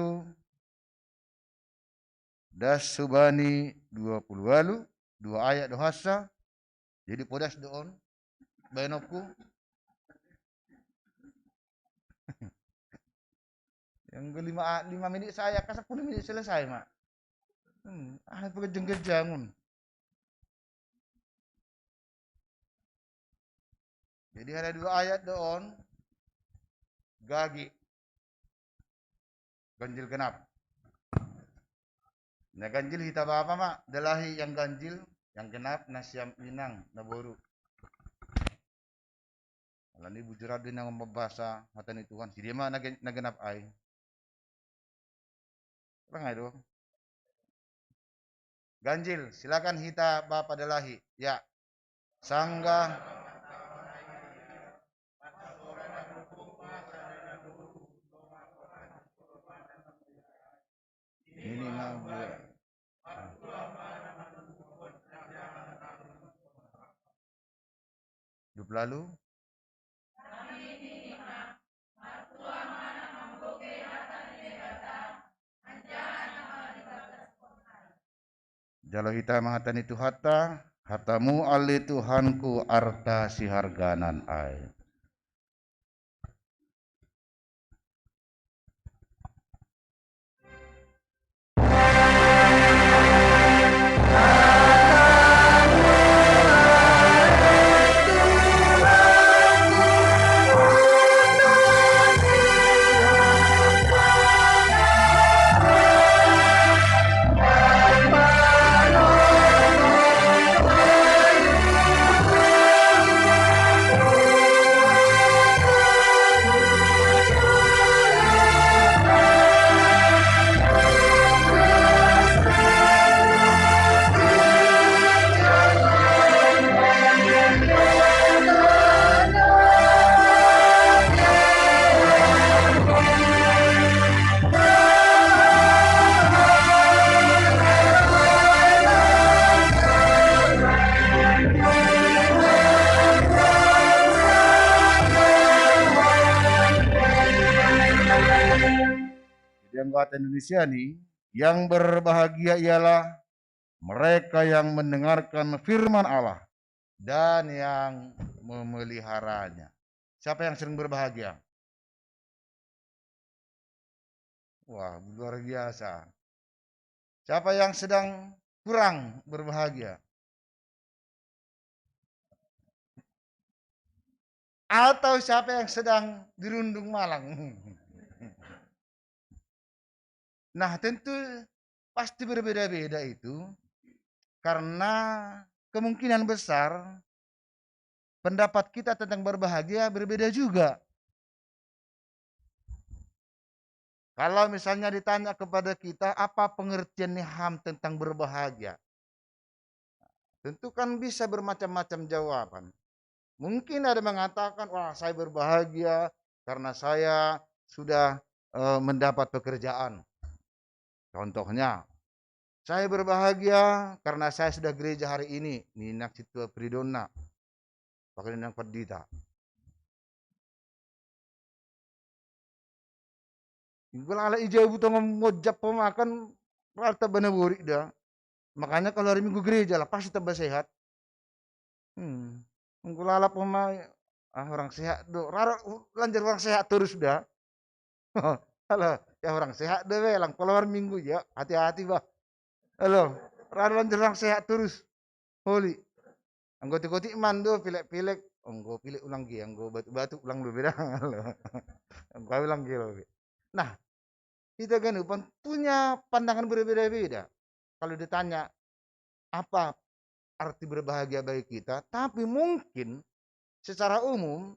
das subani 20 walu 2 ayat dohasa jadi podas doon bayanopku yang ke 5 menit saya ke 10 menit selesai mak pegejeng-gejangun. Jadi ada 2 ayat doon gagi ganjil genap. Nah ganjil hita apa mak? Dalahi yang ganjil, yang genap nasiam inang naboru. Alani bujurad din ang mabasa matan Tuhan. Si dia mah nagenap ay. Apa nga itu? Ganjil, silakan hita Bapak Dalahi. Ya. Sangga ini nabuat. Hidup lalu Jalo hita mangatan itu hatamu ali Tuhanku arta si harganan ay. Anggota Indonesia nih, yang berbahagia ialah mereka yang mendengarkan firman Allah dan yang memeliharanya. Siapa yang sering berbahagia? Wah, luar biasa. Siapa yang sedang kurang berbahagia? Atau siapa yang sedang dirundung malang? Nah, tentu pasti berbeda-beda itu karena kemungkinan besar pendapat kita tentang berbahagia berbeda juga. Kalau misalnya ditanya kepada kita apa pengertian Niham tentang berbahagia, tentu kan bisa bermacam-macam jawaban. Mungkin ada mengatakan, wah saya berbahagia karena saya sudah mendapat pekerjaan. Contohnya, saya berbahagia karena saya sudah gereja hari ini. Ninak situa pridona. Pakai ninak perdita. Kalau ala ijau butong ngojap pemakan, rata benar dah. Makanya kalau hari Minggu gereja lah pasti tambah sehat. Kalau ala pemain orang sehat do, rara lanjut orang sehat terus dah. Halo, ya orang sehat deh, lang keluar minggu ya, hati-hati bah. Halo, rara lanjut orang sehat terus. Holy, anggoti mando pilek-pilek, anggo pilek ulang gi, anggo batu-batu ulang lebih dah. Anggo ulang gi lebih. Nah, kita kan punya pandangan berbeda-beda. Kalau ditanya apa arti berbahagia bagi kita, tapi mungkin secara umum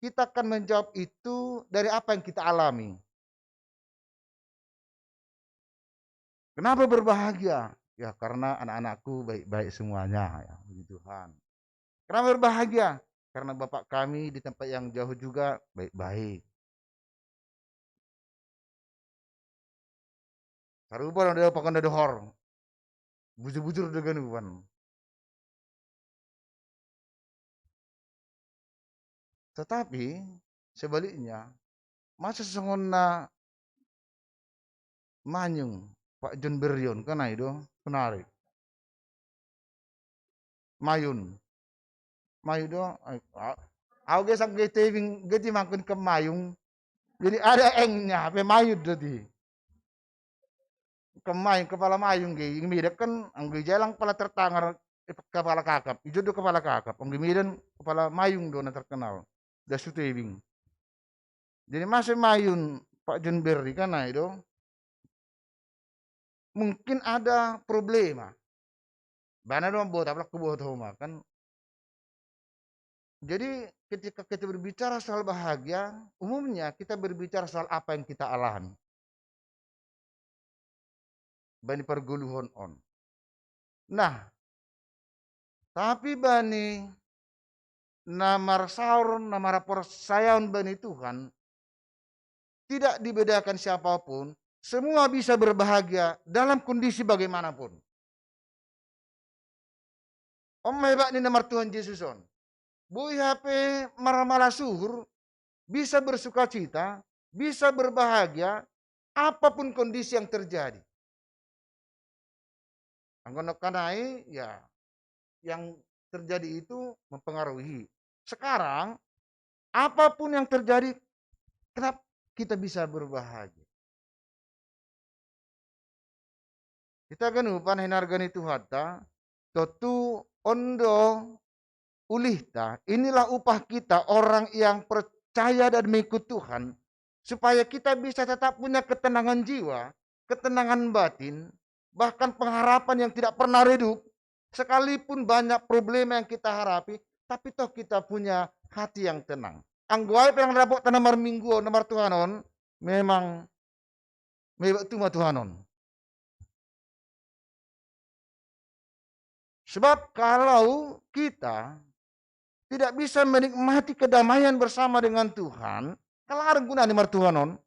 kita akan menjawab itu dari apa yang kita alami. Kenapa berbahagia? Ya karena anak-anakku baik-baik semuanya, ya puji Tuhan. Kenapa berbahagia? Karena bapak kami di tempat yang jauh juga baik-baik. Karuban ada pakan ada hor. Bujur-bujur dengan uban. Tetapi sebaliknya, masa sengona manyung Pak John Berion kan itu menarik. Mayun. Mayu do, aku gesang geti makin ke mayung. Jadi ada engnya, apa mayud tadi. Kemayung kepala mayung ge, yang mirip kan anggi jalang kepala tertangar kepala kakap. Ijo do kepala kakap, anggi miren kepala mayung do na terkenal. Dasu tebing. Jadi masih mayun Pak John Berry kan itu mungkin ada problema. Bana dong buat apa kebuat rumah kan. Jadi ketika kita berbicara soal bahagia, umumnya kita berbicara soal apa yang kita alami. Bani perguluhan on. Nah, tapi bani namar saur, namar persayaun bani Tuhan tidak dibedakan siapapun, semua bisa berbahagia dalam kondisi bagaimanapun. Om hebat ni namar Tuhan Yesus on. Bui HP marah-marah suhur, bisa bersuka cita, bisa berbahagia, apapun kondisi yang terjadi. Angkonokanai, ya, yang terjadi itu mempengaruhi. Sekarang, apapun yang terjadi, kenapa kita bisa berbahagia? Kita ganupan hinargani Tuhata, totu ondo ulihta, inilah upah kita orang yang percaya dan mengikut Tuhan, supaya kita bisa tetap punya ketenangan jiwa, ketenangan batin, bahkan pengharapan yang tidak pernah redup, sekalipun banyak problema yang kita harapi, tapi toh kita punya hati yang tenang. Angguai yang dapat nomor minggu, nomor Tuhanon, memang tuma Tuhanon. Sebab kalau kita tidak bisa menikmati kedamaian bersama dengan Tuhan, kelarang guna ni martuhanon.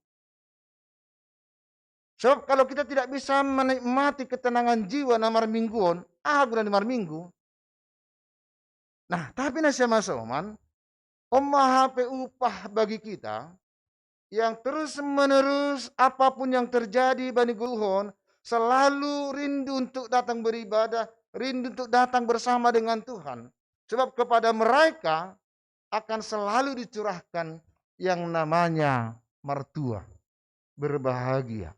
Sebab kalau kita tidak bisa menikmati ketenangan jiwa namar mingguon, guna ni mar minggu. Nah, tapi nasi masoman, HP upah bagi kita, yang terus menerus apapun yang terjadi bani guluhon, selalu rindu untuk datang beribadah, rindu untuk datang bersama dengan Tuhan. Sebab kepada mereka akan selalu dicurahkan yang namanya mertua, berbahagia.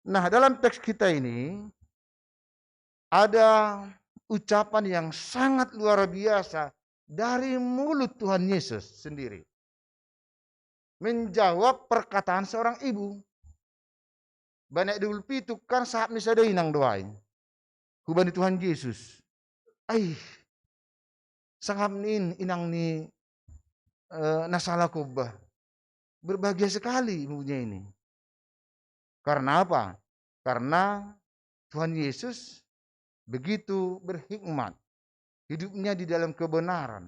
Nah, dalam teks kita ini ada ucapan yang sangat luar biasa dari mulut Tuhan Yesus sendiri. Menjawab perkataan seorang ibu. Banyak dulu pitu kan saat misalnya inang doain. Hubani Tuhan Yesus. Sangam nin inang ni nasalah kubah. Berbahagia sekali ibunya ini. Karena apa? Karena Tuhan Yesus begitu berhikmat. Hidupnya di dalam kebenaran.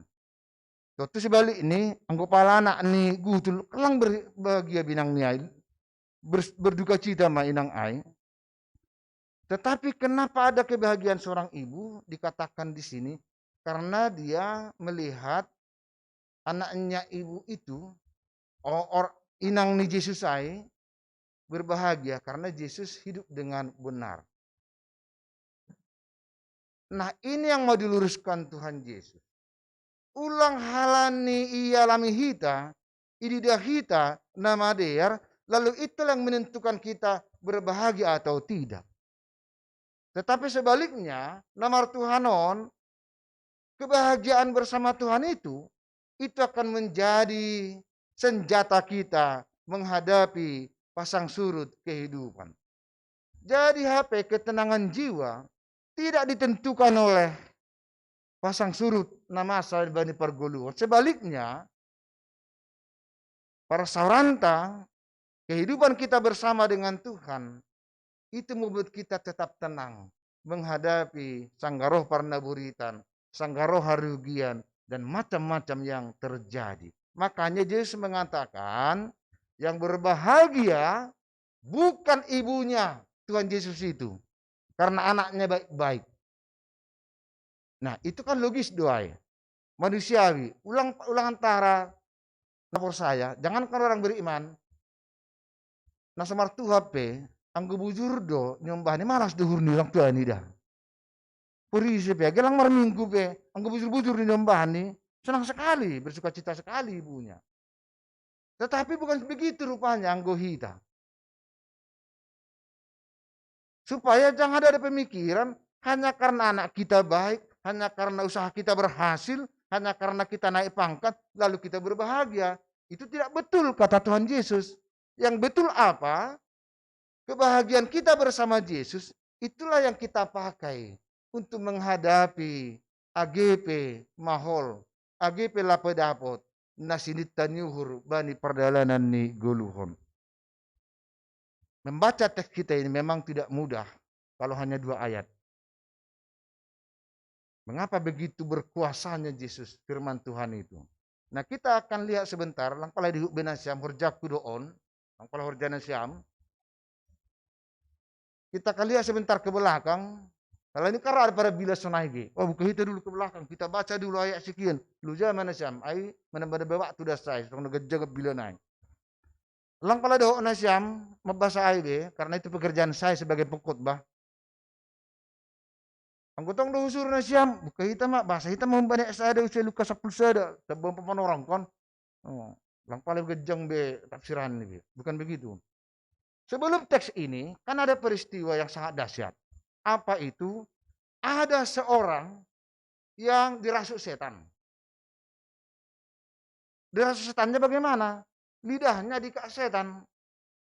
Waktu sebalik ini, anggapala anak ni gutul kelang berbahagia binang ni ay. Berduka cita ma inang ay. Tetapi kenapa ada kebahagiaan seorang ibu dikatakan di sini? Karena dia melihat anaknya ibu itu, inang ni Yesus ay, berbahagia karena Yesus hidup dengan benar. Nah, ini yang mau diluruskan Tuhan Yesus. Ulang halani ia lami hita, ididah hita nama der, lalu itulah yang menentukan kita berbahagia atau tidak. Tetapi sebaliknya, nama Tuhanon, kebahagiaan bersama Tuhan itu akan menjadi senjata kita menghadapi pasang surut kehidupan. Jadi HP ketenangan jiwa tidak ditentukan oleh pasang surut nama asal bani perguluan. Sebaliknya, para sauranta, kehidupan kita bersama dengan Tuhan, itu membuat kita tetap tenang menghadapi sanggaroh parnaburitan, sanggaroh harugian, dan macam-macam yang terjadi. Makanya Yesus mengatakan, yang berbahagia bukan ibunya Tuhan Yesus itu, karena anaknya baik-baik. Nah, itu kan logis doa, manusiawi. Ulang antara lapor saya, jangankan orang beriman, nah semar Tuhan pe, anggo bujur do nyombah ni malas duhur ni orang tua ni dah. Perisi pe, gelang mar minggu pe, anggo bujur-bujur ni nyombah ni, senang sekali, bersuka cita sekali ibunya. Tetapi bukan begitu rupanya anggo hita. Supaya jangan ada pemikiran hanya karena anak kita baik, hanya karena usaha kita berhasil, hanya karena kita naik pangkat, lalu kita berbahagia. Itu tidak betul kata Tuhan Yesus. Yang betul apa? Kebahagiaan kita bersama Yesus, itulah yang kita pakai untuk menghadapi AGP mahol, AGP lapedapot, nasinit tanyuhur bani perdalanan ni guluhon. Membaca teks kita ini memang tidak mudah kalau hanya 2 ayat. Mengapa begitu berkuasanya Yesus, firman Tuhan itu? Nah, kita akan lihat sebentar, lang pala di benasiam horjaku doon, lang pala horjana siam. Kita akan lihat sebentar ke belakang. Kalau ini karena pada bila sonaigi. Oh, buka kita dulu ke belakang. Kita baca dulu ayat sekian. Lu zaman siam, ai menambah waktu dah saya, song jaga bila naik. Lang pala doon na siyam, mabasa ay karena itu pekerjaan saya sebagai pengkhotbah. Ang gutong do husur na siyam, buka kita mak, bahasa kita membanyak saya usia Lukas 10 sada, sebelum pemenorong kon. Oh, lang pala gejang be tafsiran ni, bukan begitu. Sebelum teks ini, kan ada peristiwa yang sangat dahsyat. Apa itu? Ada seorang yang dirasuk setan. Dirasuk setannya bagaimana? Lidahnya dikat setan.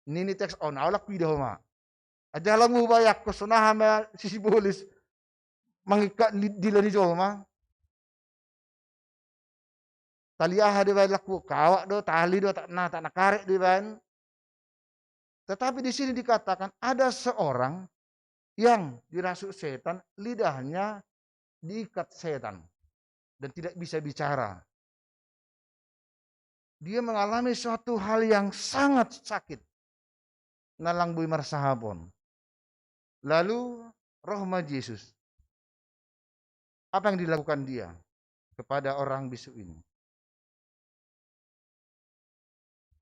Ini teks on, awalak pidah ma. Aja lang mubayak ko sunahan ma sisi bolis mengikat dila ni joma. Taliah di bayan laku kawak do tali do tak nakarek di bayan. Tetapi di sini dikatakan ada seorang yang dirasuk setan, lidahnya diikat setan dan tidak bisa bicara. Dia mengalami suatu hal yang sangat sakit. Nalang bui marsahapon. Lalu rohma Yesus. Apa yang dilakukan dia kepada orang bisu ini?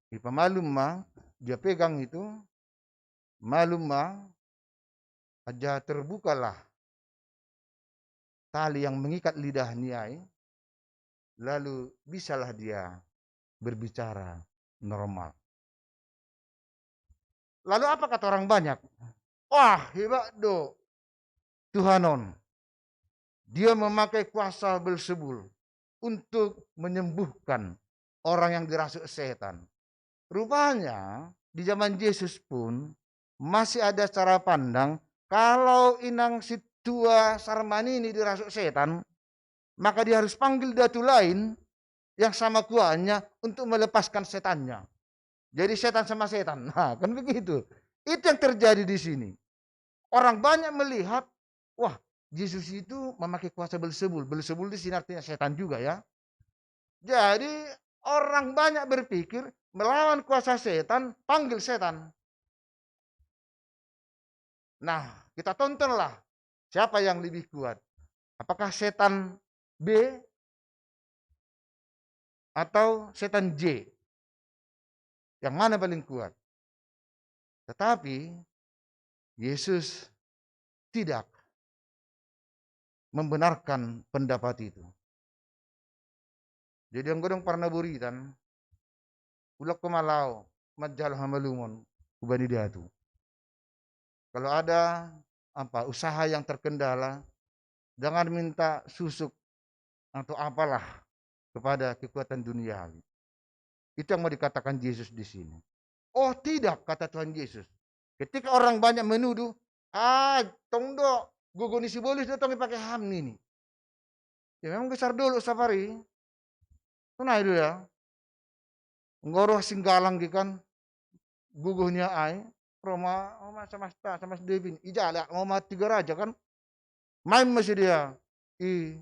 Di pemalum ma, dia pegang itu, malum ma, aja terbukalah tali yang mengikat lidah niai, lalu bisalah dia berbicara normal. Lalu apa kata orang banyak? Wah, hebat do. Tuhanon. Dia memakai kuasa Beelzebul untuk menyembuhkan orang yang dirasuk setan. Rupanya di zaman Yesus pun masih ada cara pandang kalau inang si tua sarmani ini dirasuk setan, maka dia harus panggil datu lain yang sama kuahnya untuk melepaskan setannya. Jadi setan sama setan. Nah, kan begitu. Itu yang terjadi di sini. Orang banyak melihat, wah, Yesus itu memakai kuasa Beelzebul. Beelzebul di sini artinya setan juga ya. Jadi orang banyak berpikir melawan kuasa setan, panggil setan. Nah, kita tontonlah siapa yang lebih kuat. Apakah setan B atau setan J? Yang mana paling kuat? Tetapi Yesus tidak membenarkan pendapat itu. Jadi ang godong parnaburitan, ulak kumalau, majal hamalumon, ubani dia tu. Kalau ada usaha yang terkendala, jangan minta susuk atau apalah kepada kekuatan duniawi. Itu yang mau dikatakan Yesus di sini. Oh tidak, kata Tuhan Yesus. Ketika orang banyak menuduh, tongdo, gugoni si bolis datang pakai ham ini. Ya memang besar dulu safari. Tunai dulu ya. ngoroh singgalang gikan guguhnya ai Roma sama Devin ijala ngoma 3 raja kan main masih dia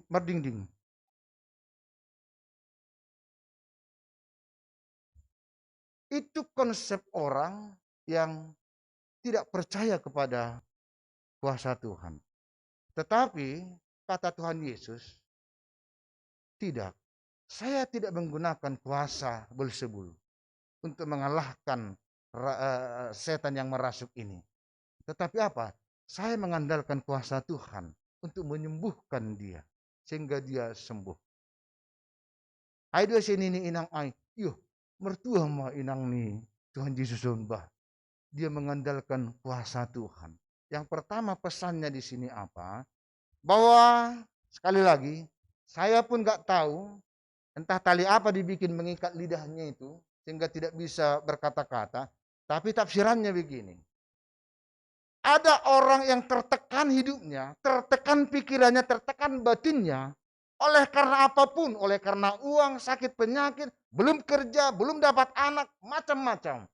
merdingding. Itu konsep orang yang tidak percaya kepada kuasa Tuhan. Tetapi kata Tuhan Yesus, tidak. Saya tidak menggunakan kuasa Beelzebul untuk mengalahkan setan yang merasuk ini. Tetapi apa? Saya mengandalkan kuasa Tuhan untuk menyembuhkan dia sehingga dia sembuh. Ai dua sini ni inang ai, yuh mertua mah inang ni Tuhan Yesus sembah. Dia mengandalkan kuasa Tuhan. Yang pertama pesannya di sini apa? Bahwa sekali lagi saya pun nggak tahu entah tali apa dibikin mengikat lidahnya itu sehingga tidak bisa berkata-kata. Tapi tafsirannya begini. Ada orang yang tertekan hidupnya, tertekan pikirannya, tertekan batinnya, oleh karena apapun, oleh karena uang, sakit, penyakit, belum kerja, belum dapat anak, macam-macam.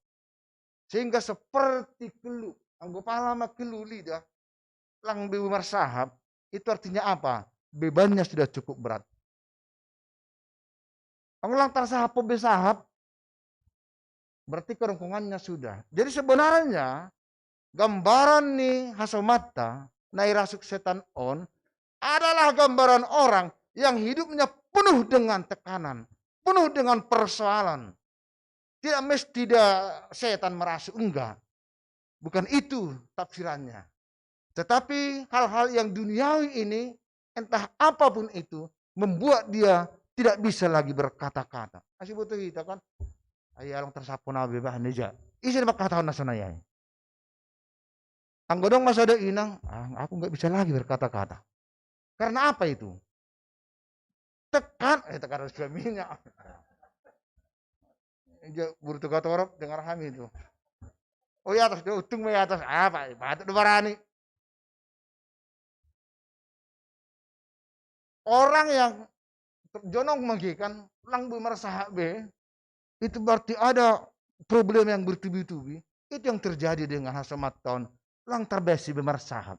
Sehingga seperti kelu, anggaplah lama kelu lidah, lang bewumar sahab, itu artinya apa? Bebannya sudah cukup berat. Ang lang tarsahap po besahap, berarti kerongkongannya sudah. Jadi sebenarnya gambaran nih Hasomata nairasuk setan on adalah gambaran orang yang hidupnya penuh dengan tekanan, penuh dengan persoalan. Tidak mesti setan merasuk, enggak. Bukan itu tafsirannya. Tetapi hal-hal yang duniawi ini, entah apapun itu, membuat dia tidak bisa lagi berkata-kata. Masih butuh kita kan? Ayalong tersapun nabi bahan aja. Isi berkata nasional. Ang godong masa ada inang, aku nggak bisa lagi berkata-kata. Karena apa itu? Tekan suaminya. Buruh kata orang dengar kami itu. Oh ya atas dia utung ya atas apa? Patut berani. Orang yang jonong magikan lang merasa be itu berarti ada problem yang bertubi-tubi. Itu yang terjadi dengan Hasamat tahun lang terbesi bemersahab.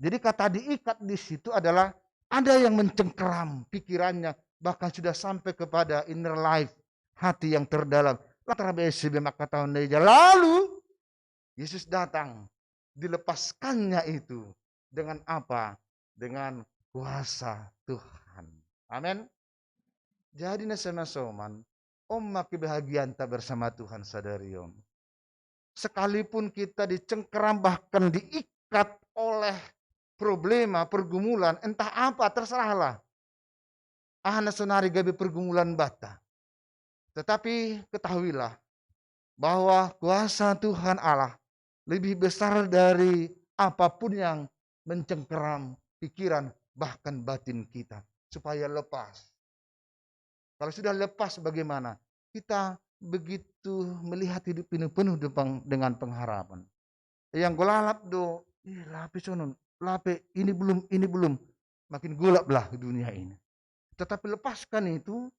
Jadi kata diikat di situ adalah ada yang mencengkeram pikirannya, bahkan sudah sampai kepada inner life, hati yang terdalam. Lang terbesi bemakatahun deja. Lalu Yesus datang, dilepaskannya itu dengan apa? Dengan kuasa Tuhan. Amin. Jadi nasema-soman, kebahagiaan tak bersama Tuhan sadariom. Sekalipun kita dicengkeram bahkan diikat oleh problema, pergumulan, entah apa, terserahlah. Ahana sonari gabi pergumulan bata. Tetapi ketahuilah bahwa kuasa Tuhan Allah lebih besar dari apapun yang mencengkeram pikiran bahkan batin kita. Supaya lepas. Kalau sudah lepas bagaimana? Kita begitu melihat hidup ini penuh dengan pengharapan. Yang golap do, lapis sonon, lape ini belum, makin golaplah dunia ini. Tetapi lepaskan itu,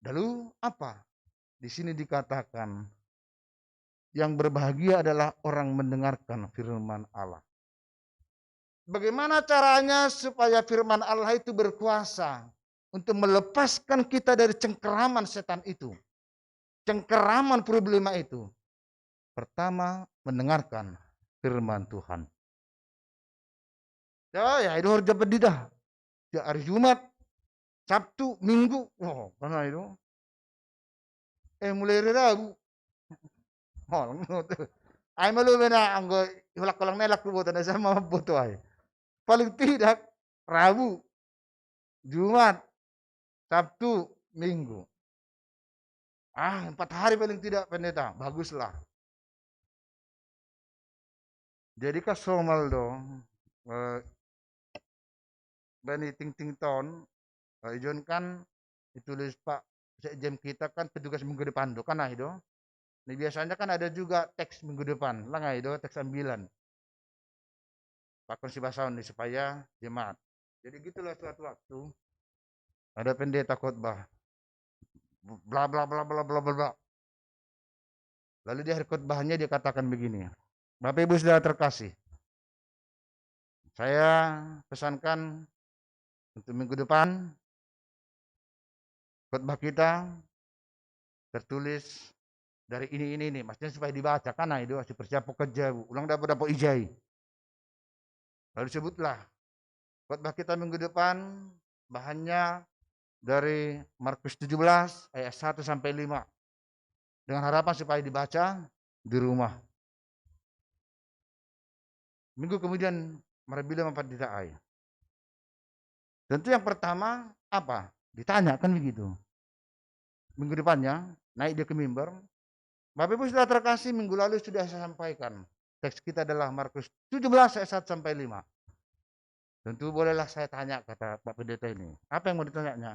lalu apa? Di sini dikatakan yang berbahagia adalah orang mendengarkan firman Allah. Bagaimana caranya supaya firman Allah itu berkuasa untuk melepaskan kita dari cengkeraman setan itu? Cengkeraman problema itu. Pertama, mendengarkan firman Tuhan. Ya itu harus dapat dah. Ya hari Jumat, Sabtu, Minggu. Oh, karena itu. Mulai Rabu. Oh, ay malu na ang hulak ko lang nelak ko na sa mga boto ay. Paling tidak Rabu, Jumat, Sabtu, Minggu. 4 hari paling tidak pendeta, baguslah. Jadi kasomal do, bani ting ton, ijon kan ditulis Pak jam kita kan petugas minggu depan do kan do. Nah, biasanya kan ada juga teks minggu depan, lah do teks ambilan. Pak konsi basaun supaya jemaat. Jadi gitulah suatu waktu ada pendeta khotbah. bla bla bla bla bla bla bla. Lalu di akhir khotbahnya dia katakan begini, Bapak Ibu Saudara terkasih, saya pesankan untuk minggu depan khotbah kita tertulis dari ini, maksudnya supaya dibaca karena itu masih persiap pekerja, ulang dapat ijai. Lalu disebutlah khotbah kita minggu depan bahannya dari Markus 17 ayat 1 sampai 5. Dengan harapan supaya dibaca di rumah. Minggu kemudian Marabila memperditai. Tentu yang pertama apa? Ditanya kan begitu. Minggu depannya naik dia ke mimbar. Bapak Ibu sudah terkasih, minggu lalu sudah saya sampaikan. Teks kita adalah Markus 17 ayat 1 sampai 5. Tentu bolehlah saya tanya, kata Pak Pendeta ini. Apa yang mau ditanyanya?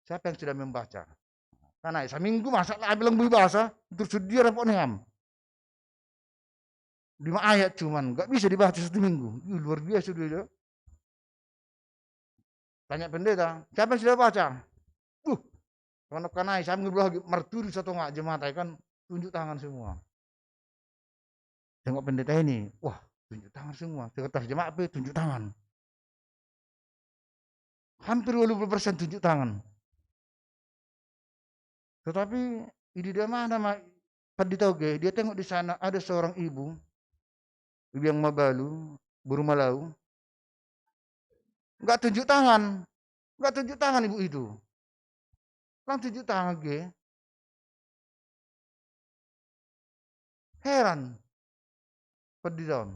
Siapa yang sudah membaca? Karena seminggu masa lah bilang bahasa terus dia repot ngam. 5 ayat cuman, nggak bisa dibaca 1 minggu. Luar biasa dia. Tanya pendeta, siapa yang sudah baca? Karena saya ngobrol lagi merturi satu nggak jemaat kan tunjuk tangan semua. Tengok pendeta ini, wah tunjuk tangan semua. Sekretaris jemaat apa tunjuk tangan. Hampir 20% tunjuk tangan. Tetapi ini dia mana pendeta oke, dia tengok di sana ada seorang ibu yang mabalu, buru malau, nggak tunjuk tangan ibu itu. Lang tunjuk tangan ge. Heran. Pendeta.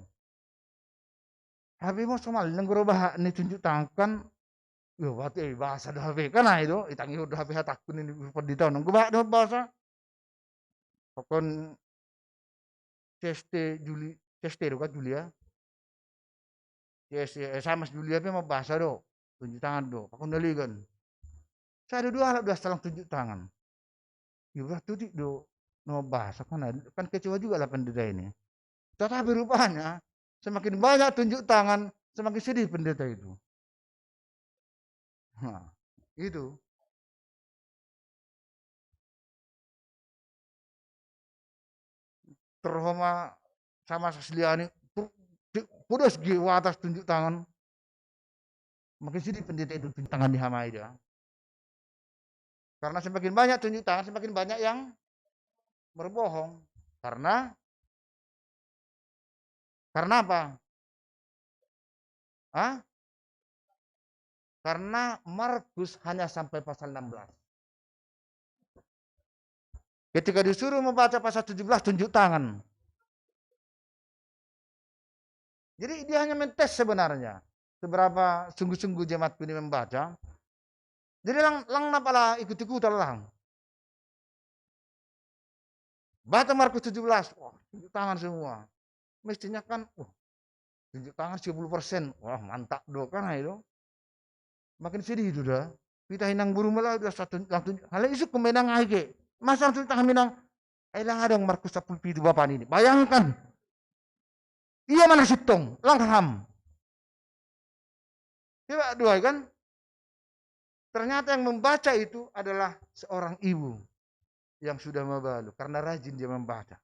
Habis mau somal nang gerobah ni tunjuk tangan kan. Yo berarti bahasa dah habis kan itu, itangi udah habis takun ini pendeta nang gerobah dah bahasa. Pokon Ceste do kan Julia. Yes, sama Julia pe mau bahasa do. Tunjuk tangan do. Pokon dali kan. Saya ada 2 alat udah saling tunjuk tangan. Ya berarti do no bahasa kan kecewa juga lah pendeta ini. Tetapi rupanya semakin banyak tunjuk tangan, semakin sedih pendeta itu. Nah, itu. Terhoma sama Sasliani, pudas jiwa atas tunjuk tangan. Makin sedih pendeta itu tunjuk tangan di Hamai dia. Karena semakin banyak tunjuk tangan, semakin banyak yang berbohong. Karena apa? Karena Markus hanya sampai pasal 16. Ketika disuruh membaca pasal 17 tunjuk tangan. Jadi dia hanya mentes sebenarnya. Seberapa sungguh-sungguh jemaat ini membaca. Jadi lang napalah ikut-ikutan lang. Baca Markus 17, wah tunjuk tangan semua. Mestinya kan, tunjuk tangan 10%. Wah mantap doh kan itu. Makin sedih itu dah. Kita hinang buru malah udah satu langsung. Hal isu kemenang aja. Masa langsung tangan minang. Elang ada Markus 10 itu bapak ini. Bayangkan. Iya mana sitong, langham. Coba dua kan. Ternyata yang membaca itu adalah seorang ibu yang sudah mabalu karena rajin dia membaca.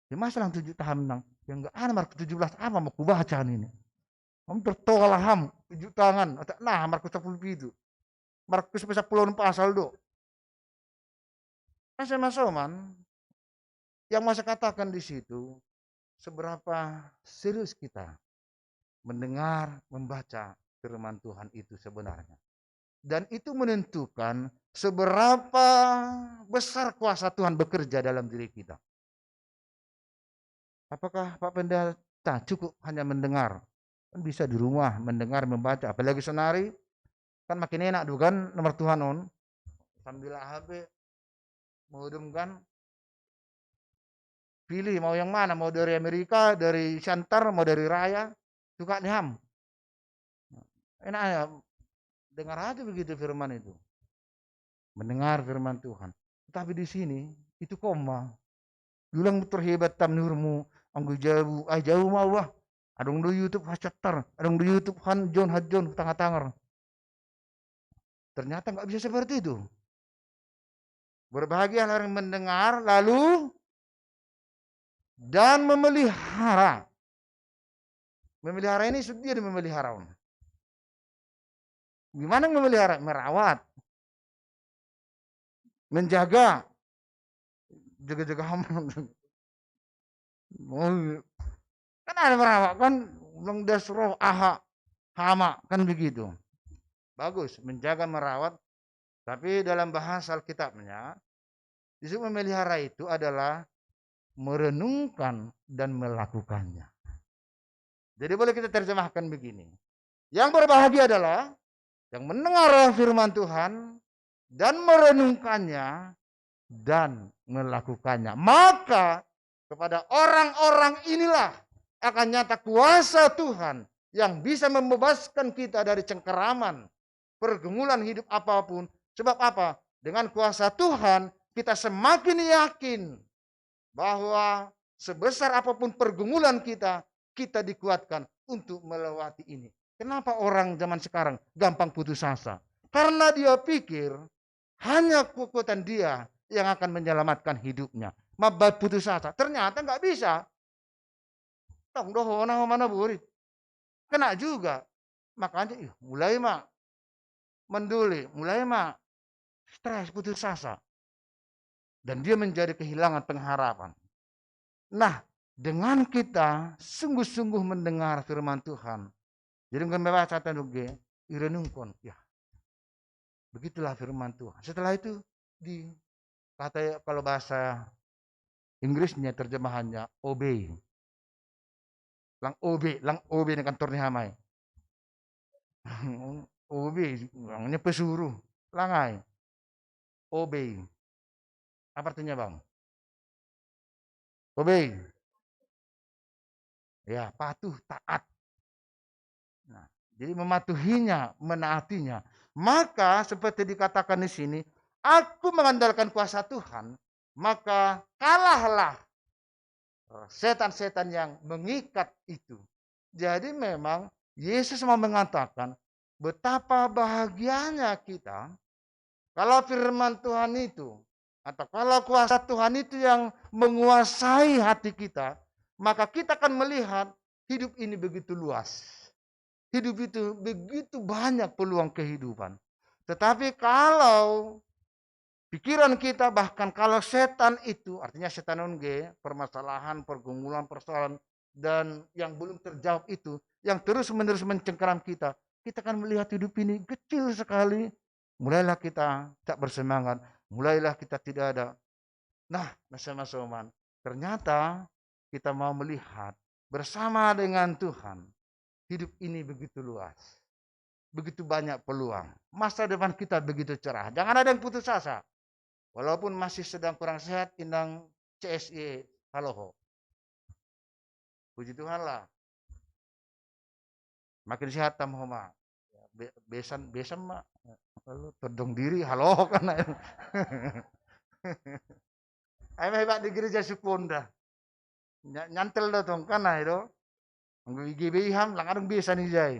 Ya masa lang tunjuk tangan nang yang enggak ada Markus 17 apa mau kubaca ini. Kamu tertolak ham tunjuk tangan. Nah Markus 10 itu. Markus 10 pasal do. Sama soman yang masa katakan di situ seberapa serius kita mendengar, membaca firman Tuhan itu sebenarnya. Dan itu menentukan seberapa besar kuasa Tuhan bekerja dalam diri kita. Apakah Pak Pendeta cukup hanya mendengar? Kan bisa di rumah mendengar, membaca. Apalagi senari, kan makin enak tuh kan nomor Tuhan on. Sambil HP, modem kan. Pilih mau yang mana, mau dari Amerika, dari Shantar, mau dari Raya. Suka nih ham. Enak ya, dengar aja begitu firman itu. Mendengar firman Tuhan. Tapi di sini, itu koma. Dulang terhebat tam nurmu, anggu jauh mau wah. Adong do YouTube hacatar, adong do YouTube Hadjon tengah-tengah. Ternyata nggak bisa seperti itu. Berbahagia orang mendengar lalu dan memelihara. Memelihara ini dia memelihara. Gimana memelihara? Merawat. Menjaga. Jaga-jaga hama. Kan ada merawat kan. Ulang dasroh aha. Hama. Kan begitu. Bagus. Menjaga, merawat. Tapi dalam bahasa Alkitabnya. Disebut memelihara itu adalah merenungkan dan melakukannya. Jadi boleh kita terjemahkan begini. Yang berbahagia adalah yang mendengar firman Tuhan dan merenungkannya dan melakukannya. Maka kepada orang-orang inilah akan nyata kuasa Tuhan yang bisa membebaskan kita dari cengkeraman, pergumulan hidup apapun. Sebab apa? Dengan kuasa Tuhan kita semakin yakin bahwa sebesar apapun pergumulan kita, kita dikuatkan untuk melewati ini. Kenapa orang zaman sekarang gampang putus asa? Karena dia pikir hanya kekuatan dia yang akan menyelamatkan hidupnya. Mabat putus asa. Ternyata nggak bisa. Tong dohona mana burit. Kena juga. Makanya mulai mak menduli, mulai mak stres putus asa. Dan dia menjadi kehilangan pengharapan. Nah, dengan kita sungguh-sungguh mendengar firman Tuhan. Jadi membaca tanuge, irenungkon. Ya. Begitulah firman Tuhan. Setelah itu kata kalau bahasa Inggrisnya terjemahannya obey. Lang obey dengan kantor ni hamai. Obey, orangnya pesuruh. Langai. Obey. Apa artinya bang? Obey. Ya, patuh, taat. Nah, jadi mematuhinya, menaatinya. Maka seperti dikatakan di sini, aku mengandalkan kuasa Tuhan, maka kalahlah setan-setan yang mengikat itu. Jadi memang Yesus mau mengatakan betapa bahagianya kita kalau firman Tuhan itu atau kalau kuasa Tuhan itu yang menguasai hati kita, maka kita akan melihat hidup ini begitu luas. Hidup itu begitu banyak peluang kehidupan. Tetapi kalau pikiran kita, bahkan kalau setan itu, artinya setan onge, permasalahan, pergumulan, persoalan, dan yang belum terjawab itu, yang terus-menerus mencengkeram kita, kita akan melihat hidup ini kecil sekali. Mulailah kita tak bersemangat, mulailah kita tidak ada. Nah, mas-mas-mas, ternyata kita mau melihat bersama dengan Tuhan, hidup ini begitu luas. Begitu banyak peluang. Masa depan kita begitu cerah. Jangan ada yang putus asa. Walaupun masih sedang kurang sehat, indang CSI, haloho. Puji Tuhan lah. Makin sehat tamu mak. Besan mak. Lalu todong diri, halo kan. Ayo hebat di gereja Suponda. Nyantel dah tong kan itu. Anggo IGB ham lang biasa nih jay.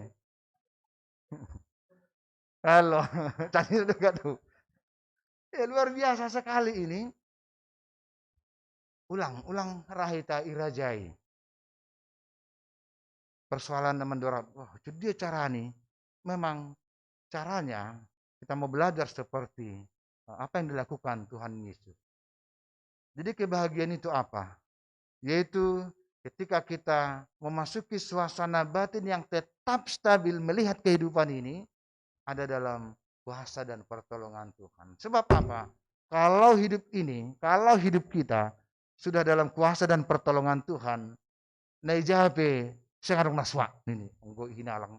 Halo, tadi udah tuh. Luar biasa sekali ini. Ulang rahita irajai. Persoalan mendorong. Wah, itu dia cara nih. Memang caranya kita mau belajar seperti apa yang dilakukan Tuhan Yesus. Jadi kebahagiaan itu apa? Yaitu ketika kita memasuki suasana batin yang tetap stabil melihat kehidupan ini ada dalam kuasa dan pertolongan Tuhan. Sebab apa? Kalau hidup kita sudah dalam kuasa dan pertolongan Tuhan, naijabe sengarung naswa ini, engko hinalang.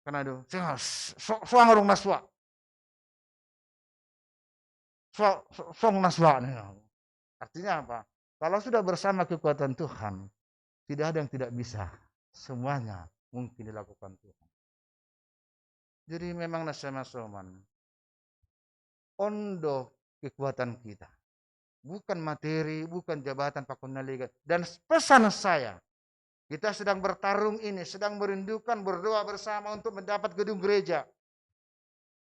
Karena itu, sengarung naswa. Song naswa nih. Artinya apa? Kalau sudah bersama kekuatan Tuhan, tidak ada yang tidak bisa. Semuanya mungkin dilakukan Tuhan. Jadi memang nasema-soman. Ondo kekuatan kita. Bukan materi, bukan jabatan pakunaligan. Dan pesan saya, kita sedang bertarung ini, sedang merindukan berdoa bersama untuk mendapat gedung gereja.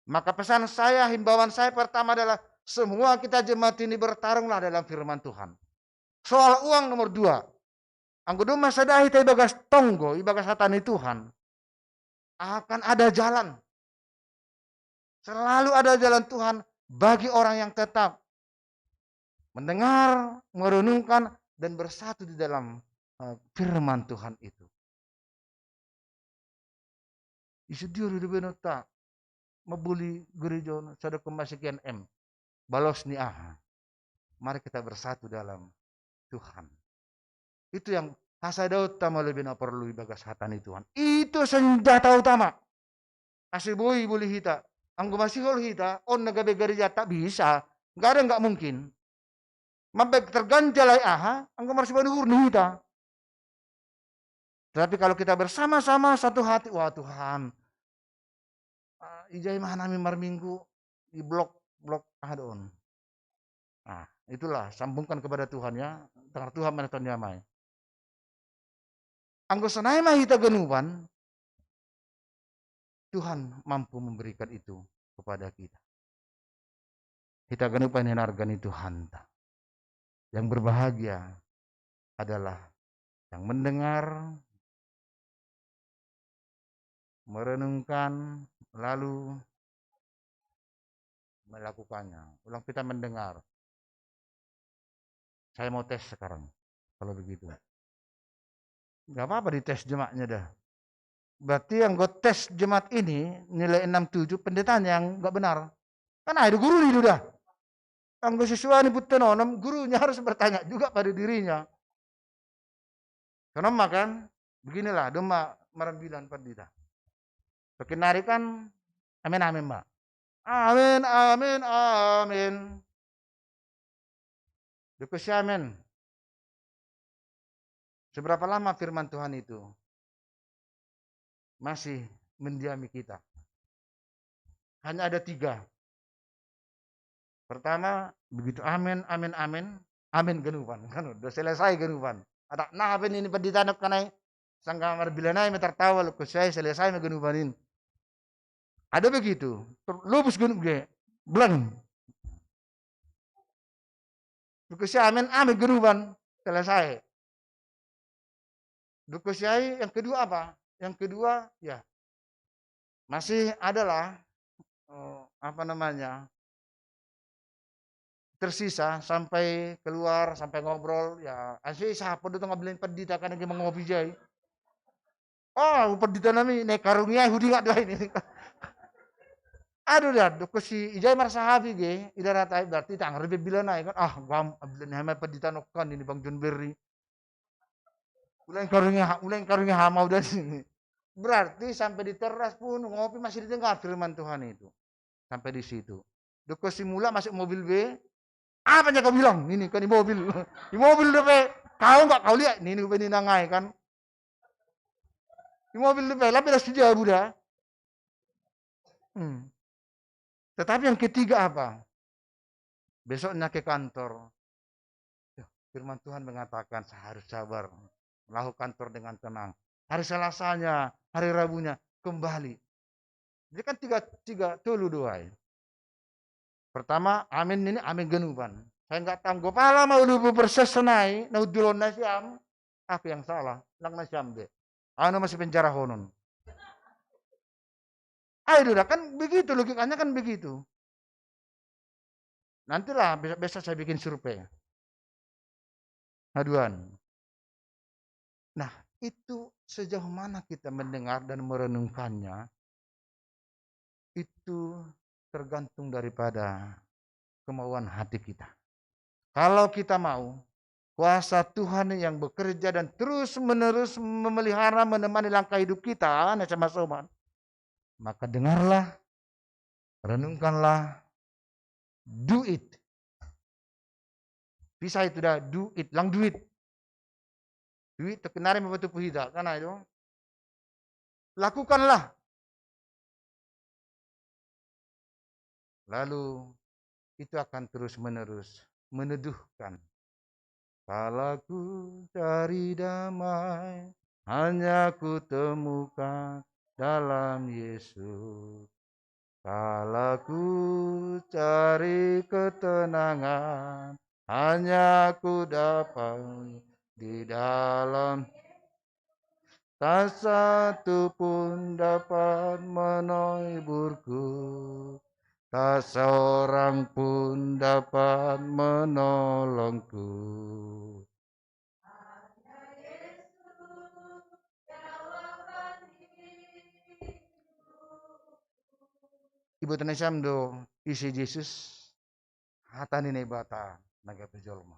Maka pesan saya, himbauan saya pertama adalah semua kita jemaat ini bertarunglah dalam firman Tuhan. Soal uang nomor 2. Anggo doma sadahi ta ibagas tonggo, ibagas hatani Tuhan. Akan ada jalan. Selalu ada jalan Tuhan bagi orang yang tetap mendengar, merenungkan, dan bersatu di dalam firman Tuhan itu. Isu dia di benota mabuli gereja sada kemasikian M. Balos ni aha. Mari kita bersatu dalam Tuhan. Itu yang hasadaut tama lebih na perlu ibagas hatani Tuhan. Itu senjata utama. Asli boy boleh hita. Anggo masih hol hita, on nagabe gereja tak bisa. Enggak mungkin. Mabek terganjalai aha, anggo masih banuhur ni hita. Tapi kalau kita bersama-sama satu hati, wah Tuhan, ijai mah nami marminggu di blok adon. Nah, itulah sambungkan kepada Tuhan ya. Tangar Tuhan meneton nyamai. Anggo sanai mah hita genuban, Tuhan mampu memberikan itu kepada kita. Kita genupan hinargani Tuhan. Yang berbahagia adalah yang mendengar, merenungkan, lalu melakukannya. Ulang kita mendengar. Saya mau tes sekarang, kalau begitu. Gak apa-apa dites jemaatnya dah. Berarti yang gue tes jemaat ini, nilai 67, pendetanya yang gak benar. Kan ada guru nih udah. Yang gue siswa ini putenonom, gurunya harus bertanya juga pada dirinya. Kenapa kan? Beginilah, doma merambilan pendeta. Sekinari kan, amin amin mbak. Amin, amin, amin. Dukus amin. Seberapa lama firman Tuhan itu masih mendiami kita? Hanya ada 3. Pertama, begitu amin, amin, amin, amin genupan. Kan udah selesai genupan. Ada nah apa ini pendeta nak kanai sangga marbilanai tertawa lu saya selesai genupanin. Ada begitu. Lupus genuk ge. Blang. Dukusya amin, amin genupan. Selesai. Dukusya yang kedua apa? Yang kedua ya masih adalah apa namanya? Tersisa sampai keluar, sampai ngobrol, ya asli siapa itu ngabelin pendeta kan yang ngopi jai. Oh, pendeta nami naik karungnya hudi nggak doa ini. Aduh dah, si ijai marsahabi ge, idara tai berarti tang rebe bila naik kan, gam ablen hama pendeta nokkan ini Bang John Berry. Ulang karungnya hama udah sini. Berarti sampai di teras pun ngopi masih didengar firman Tuhan itu. Sampai di situ. Si mula masuk mobil B, apa yang kau bilang? Ini kan di mobil. Di mobil depe. Kau enggak kau lihat? Ini nangai kan. Di mobil depe. Tapi dah sedia Buddha. Tetapi yang ketiga apa? Besoknya ke kantor. Firman Tuhan mengatakan harus sabar. Lalu kantor dengan tenang. Hari Selasanya, hari Rabunya kembali. Jadi kan tiga tulu doa. Pertama, amin ini amin genupan. Saya enggak tahu pala mau lu bersesenai, naudulon nasyam. Apa yang salah? Lang nasyam deh. Anu masih penjara honon. Ayo udah kan begitu logikanya kan begitu. Nantilah besok saya bikin survei. Aduan. Nah, itu sejauh mana kita mendengar dan merenungkannya, itu tergantung daripada kemauan hati kita. Kalau kita mau, kuasa Tuhan yang bekerja dan terus-menerus memelihara, menemani langkah hidup kita, sama sobat, maka dengarlah, renungkanlah, do it. Bisa itu dah, do it, lang do it. Do it, terkenari membantu puhida, karena itu. Lakukanlah. Lalu itu akan terus-menerus meneduhkan. Kalau ku cari damai, hanya ku temukan dalam Yesus. Kala ku cari ketenangan, hanya ku dapat di dalam. Tak satu pun dapat menghiburku, tak seorang pun dapat menolongku. Ibu Tanesam do isi Yesus hatani nebata naga pejolma.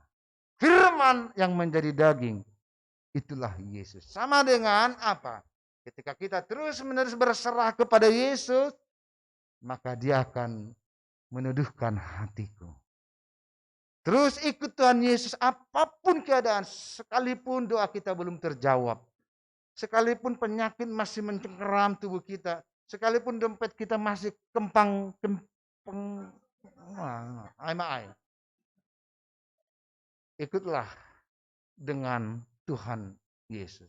Firman yang menjadi daging, itulah Yesus. Sama dengan apa? Ketika kita terus-menerus berserah kepada Yesus, maka dia akan meneduhkan hatiku. Terus ikut Tuhan Yesus apapun keadaan, sekalipun doa kita belum terjawab. Sekalipun penyakit masih mencengkeram tubuh kita, sekalipun dompet kita masih kempang, ikutlah dengan Tuhan Yesus.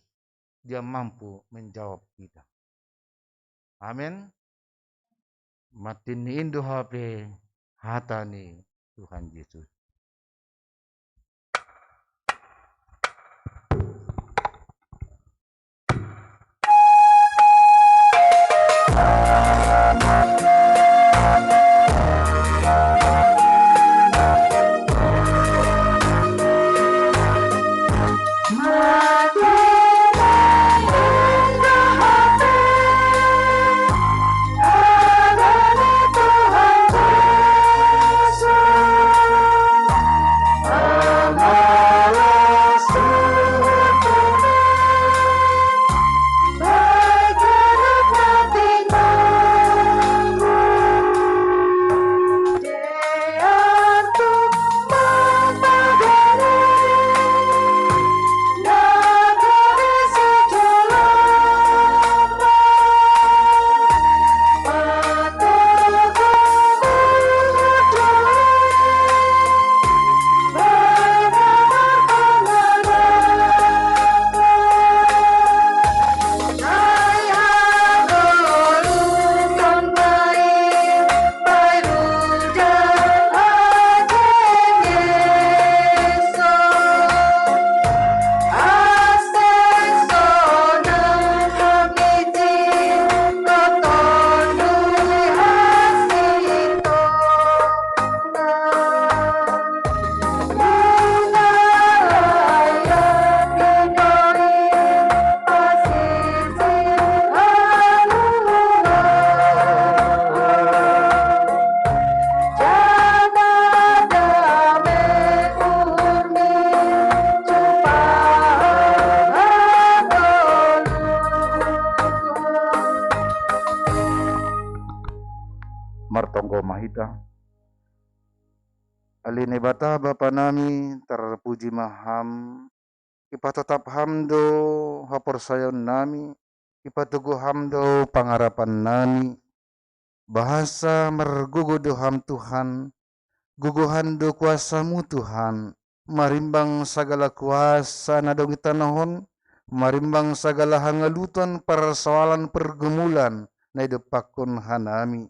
Dia mampu menjawab kita. Amin. Matin indo HP hatani Tuhan Yesus. Martonggo mahita. Aline bata Bapa nami terpuji maham. Ipa tetap hamdo hapor sayon nami. Ipa tugu hamdo pangarapan nami. Bahasa mergugu doham Tuhan. Guguhan do kuasamu Tuhan. Marimbang segala kuasa nadong itanahon. Marimbang segala hangalutan persoalan pergumulan na idepakon hanami.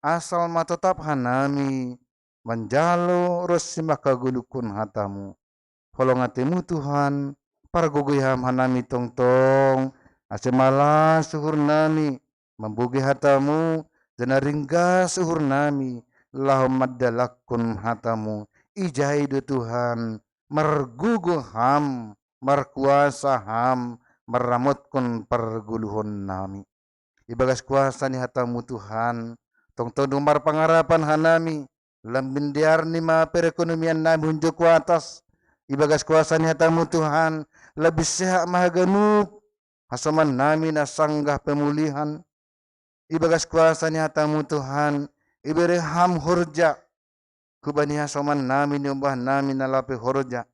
Asal matetap hanami manjalo rosi makagulukun hatamu. Holong hatimu Tuhan, parguguyham hanami tongtong, asemala suhur nami, membugi hatamu, janaringga suhur nami, lahum maddalakun hatamu, ijaidu Tuhan, merguguham, merkuasa ham, meramutkan perguluhon nami. Ibagas kuasa ni hatamu Tuhan, tong dumar pangarapan hanami, lambin diarni ma perekonomian nami hunjuk ku atas, ibagas kuasa ni hatamu Tuhan, lebih sehat mahaganuk, hasaman nami na sanggah pemulihan, ibagas kuasa ni hatamu Tuhan, iberi ham horja, kubani hasaman nami ni umbah nami na lape horja,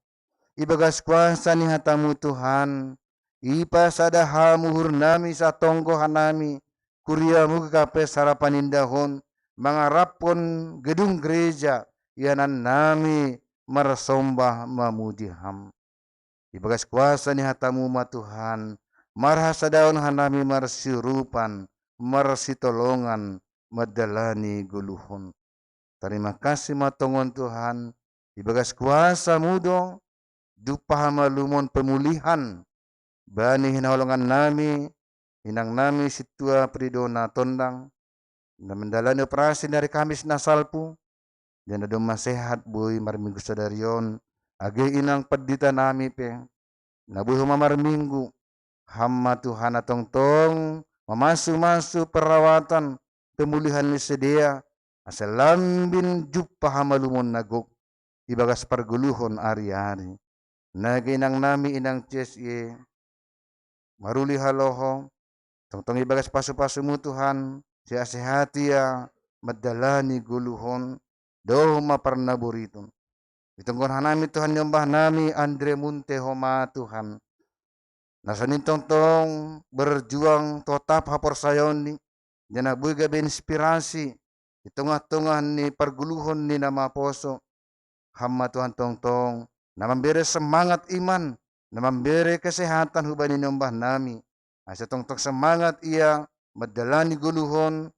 ibagas kuasa ni hatamu Tuhan, ipa sada hamuhur nami sa tonggo hanami, kuriamu kape sarapan indahon, mangarapon gedung gereja, yanan nami marsombah mamuji ham. Ibagas kuasa ni hatamu ma Tuhan, marhasa daun hanami marsirupan, marsitolongan, medalani guluhun. Terima kasih matongon Tuhan, ibagas kuasa mudo, dupa malumon pemulihan, bani hinaholongan nami, hinang nami situa pridona tondang, na mendalani operasi dari Kamis nasalpu, dan doma sehat boy marminggu sadarion, age inang pedita nami pe, nabuh marminggu, hamma Tuhan atong memasu-masu perawatan pemulihan ni sedia, asal lambin juppa hamalumon nagok, ibagas perguluhon ari-ari. Naginang nami inang CSE, maruli haloho, tong ibagas pasu-pasu mu Tuhan, sehati ya, madalani guluhon, doh maparnaburitun. Itunggon hanami Tuhan nyembah nami Andre Munte Homa Tuhan. Nasanin tong berjuang tetap hapor sayon ni, jana buiga inspirasi, di tengah-tengah ni perguluhon ni nama poso, hamma Tuhan tong na memberi semangat iman, na memberi kesehatan hubani nyembah nami. Asa tong semangat ia madalani guluhon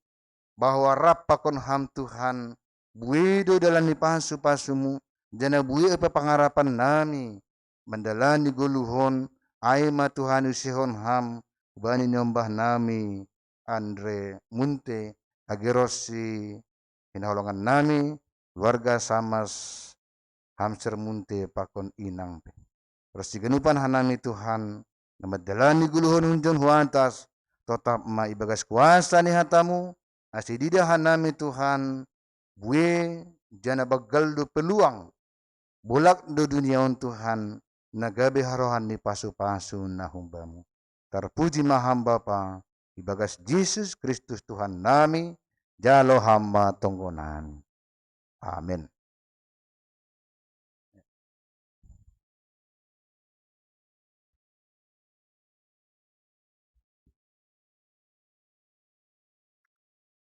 bahwa rapakon ham Tuhan buido dalam ni pasu-pasumu, jana bui apa pangarapan nami mendalani guluhon aima Tuhan usihon ham hubani nyembah nami Andre Munte agerosi hinaholongan nami keluarga samas hamser munte pakon inang pe. Terus digenupan hanami Tuhan, namadalani guluhon hunjon huantas, tetap maibagas kuasa ni hatamu, asidida hanami Tuhan, bue jana bagal do peluang, bolak do duniaon Tuhan, nagabe harohan ni pasu-pasu na humbamu. Terpuji maham Bapa, ibagas Yesus Kristus Tuhan nami, jalo hamba tonggonan. Amin.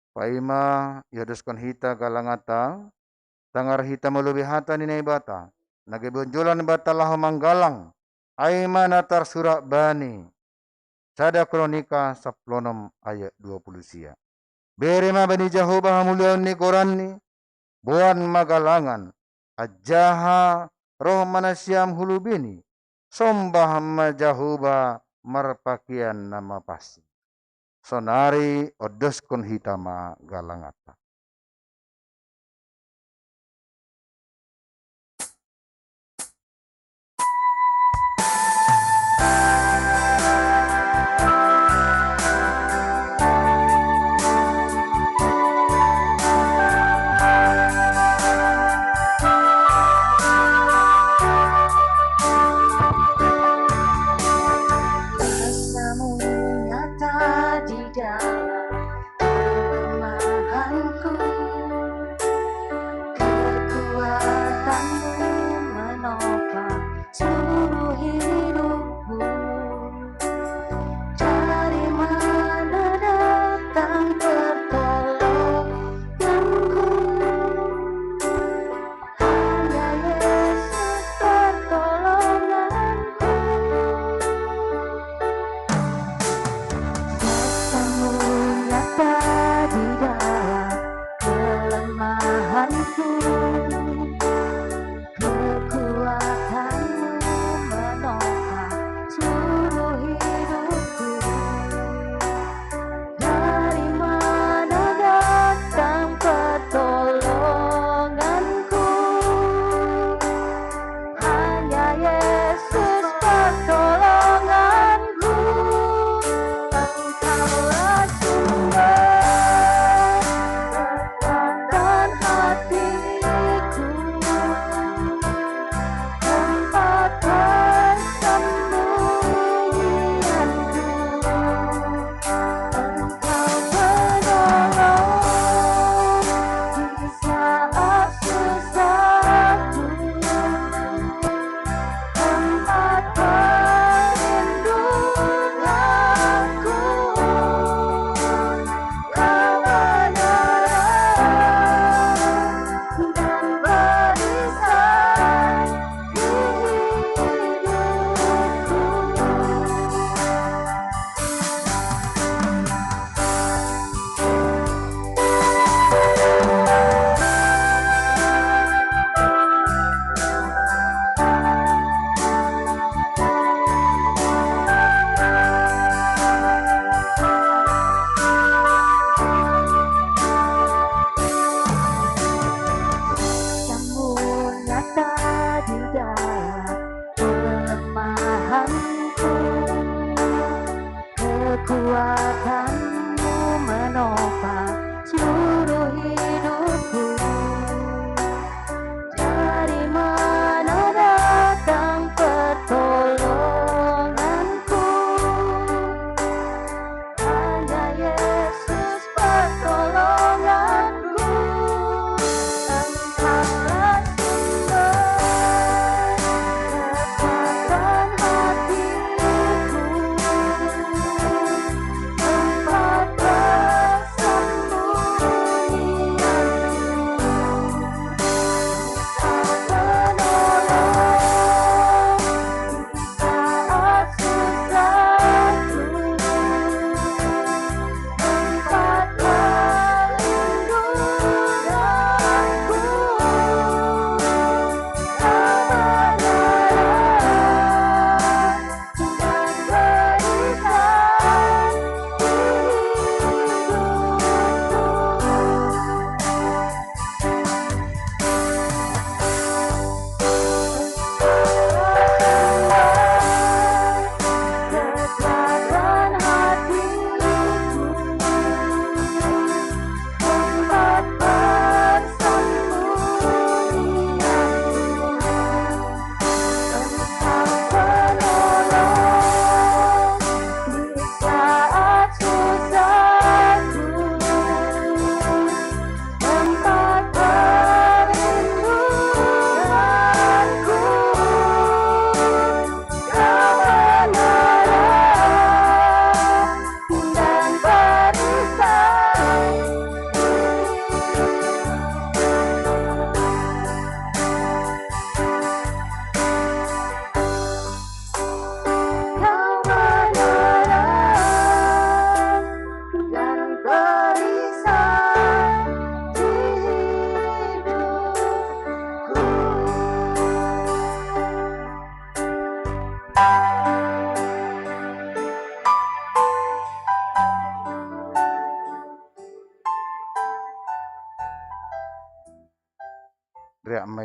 Paima yaduskon hita galangata, tangar hita melubihata ni naibata, nagebonjolan bata laho manggalang, aima natar surak bani, sada kronika 10 ayat 20 sia. Berema bani Jehovah hamulion ni korani, buan magalangan, ajaha roh manasiam hulubini, sombah ma Jehovah marpakian nama pasti. Sonari odoskon hitama galangata. Kuasamu nyata di dalam kelemahan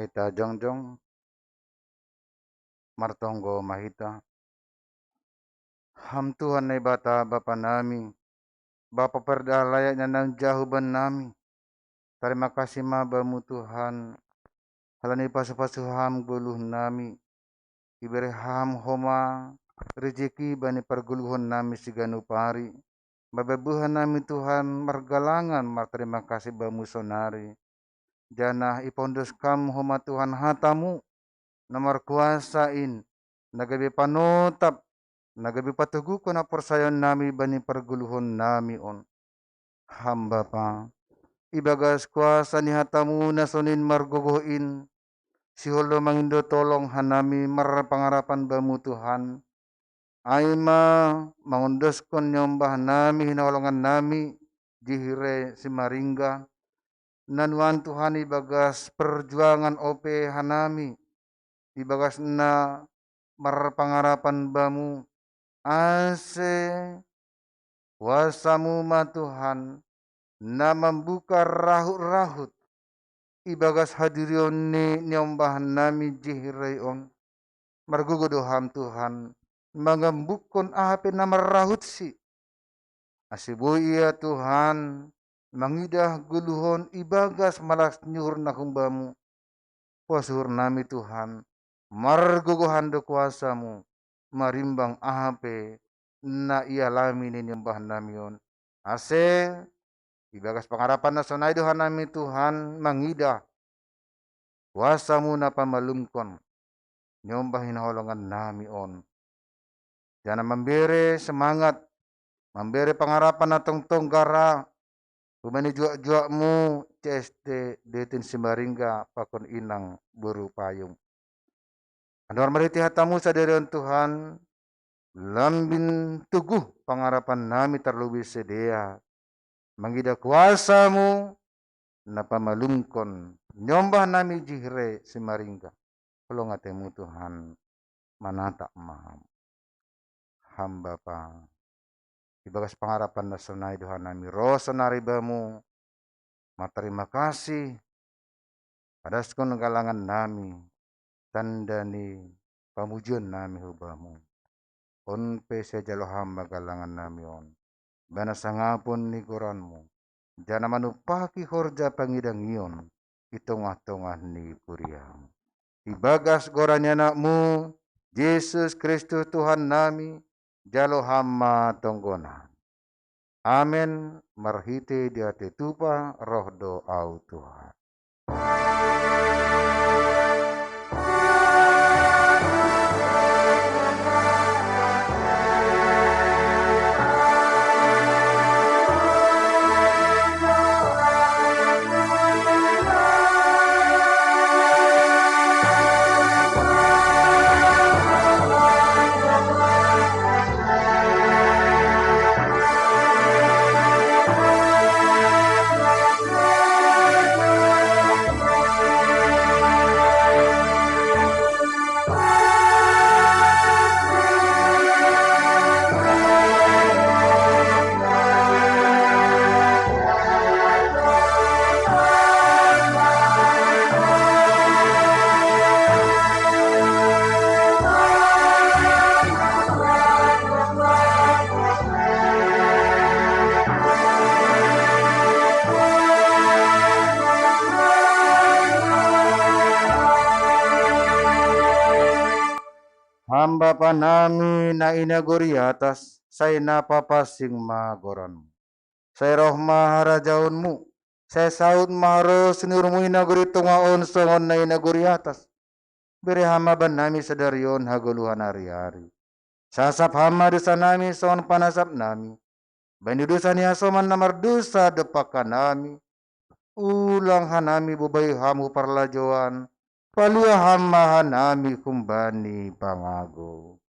mahita jongjong, martonggo mahita. Ham Tuhan na bata Bapa nami, Bapa perdalayanya nang jahuban nami. Terima kasih mabamu Tuhan, halani pasu-pasu ham guluh nami, ibere ham homa, rezeki bani perguluhan nami siganu pari. Babebuhan nami Tuhan margalangan mar terima kasih bamu sonari. Janah ipondos kam homa Tuhan hatamu, nomor kuasain, nagabi panotap, nagabi patugu na persayon nami bani perguluhan nami on. Hamba pa, ibagas kuasa ni hatamu nasonin margogoin, siholo mangindo tolong hanami marpangarapan bamu Tuhan. Aima mangundoskon nyombah nami hinaolongan nami jihire simaringga. Nanuan Tuhan ibagas perjuangan ope hanami, ibagas na marpangarapan bamu. Ase kuasamu ma Tuhan na membuka rahut-rahut ibagas hadirion ni nyombah nami jihreon margugodoham Tuhan mangambukon ape na marahut si asibu iya Tuhan mangidah guluhon ibagas malas nyuhur na kumbamu kuasuhur nami Tuhan margugohan do kuasamu marimbang ape na ialami ni nyombah namion ase ibagas pangarapan na sonai dohan nami Tuhan mangidah kuasamu na pamalumkon nyombah hinaholongan nami on. Jangan memberi semangat, memberi pengharapan na tong gara, umani juak-juakmu CSD detin Simaringga pakon inang buru payung. Andor meriti hatamu sadarion Tuhan, lambin tuguh pengharapan nami terlebih sedia, mengida kuasamu na pamalungkon, nyombah nami jihre Simaringga. Tolong atemu Tuhan, manata maham. Hamba pa, ibagas pengharapan na sonai Tuhan nami, rosa naribamu, materima kasih, padaskon galangan nami, tandani pamujuan nami hubamu, on pese jalo hamba galangan nami on, bana sangapun ni koranmu, jana manupaki horja pangidangion, itongah-tongah ni puriam. Ibagas goranya anakmu, Yesus Kristus Tuhan nami, jalo hama tonggona. Amin. Marhite dia tetupa roh do au Tuhan. Hamba panami na inaguri atas, saya napapasing magoranmu. Saya roh maharajaunmu, saya saud maharo sinurmu inaguri tungaon songon na inaguri atas. Beri hamba banami sadarion haguluhan hari-hari. Sasap hamba dosa nami son panasap nami. Bani dosa ni asoman namar dosa depakan nami. Ulang hanami bubai hamu parlajoan. Palua hamba hanami kumbani pangago.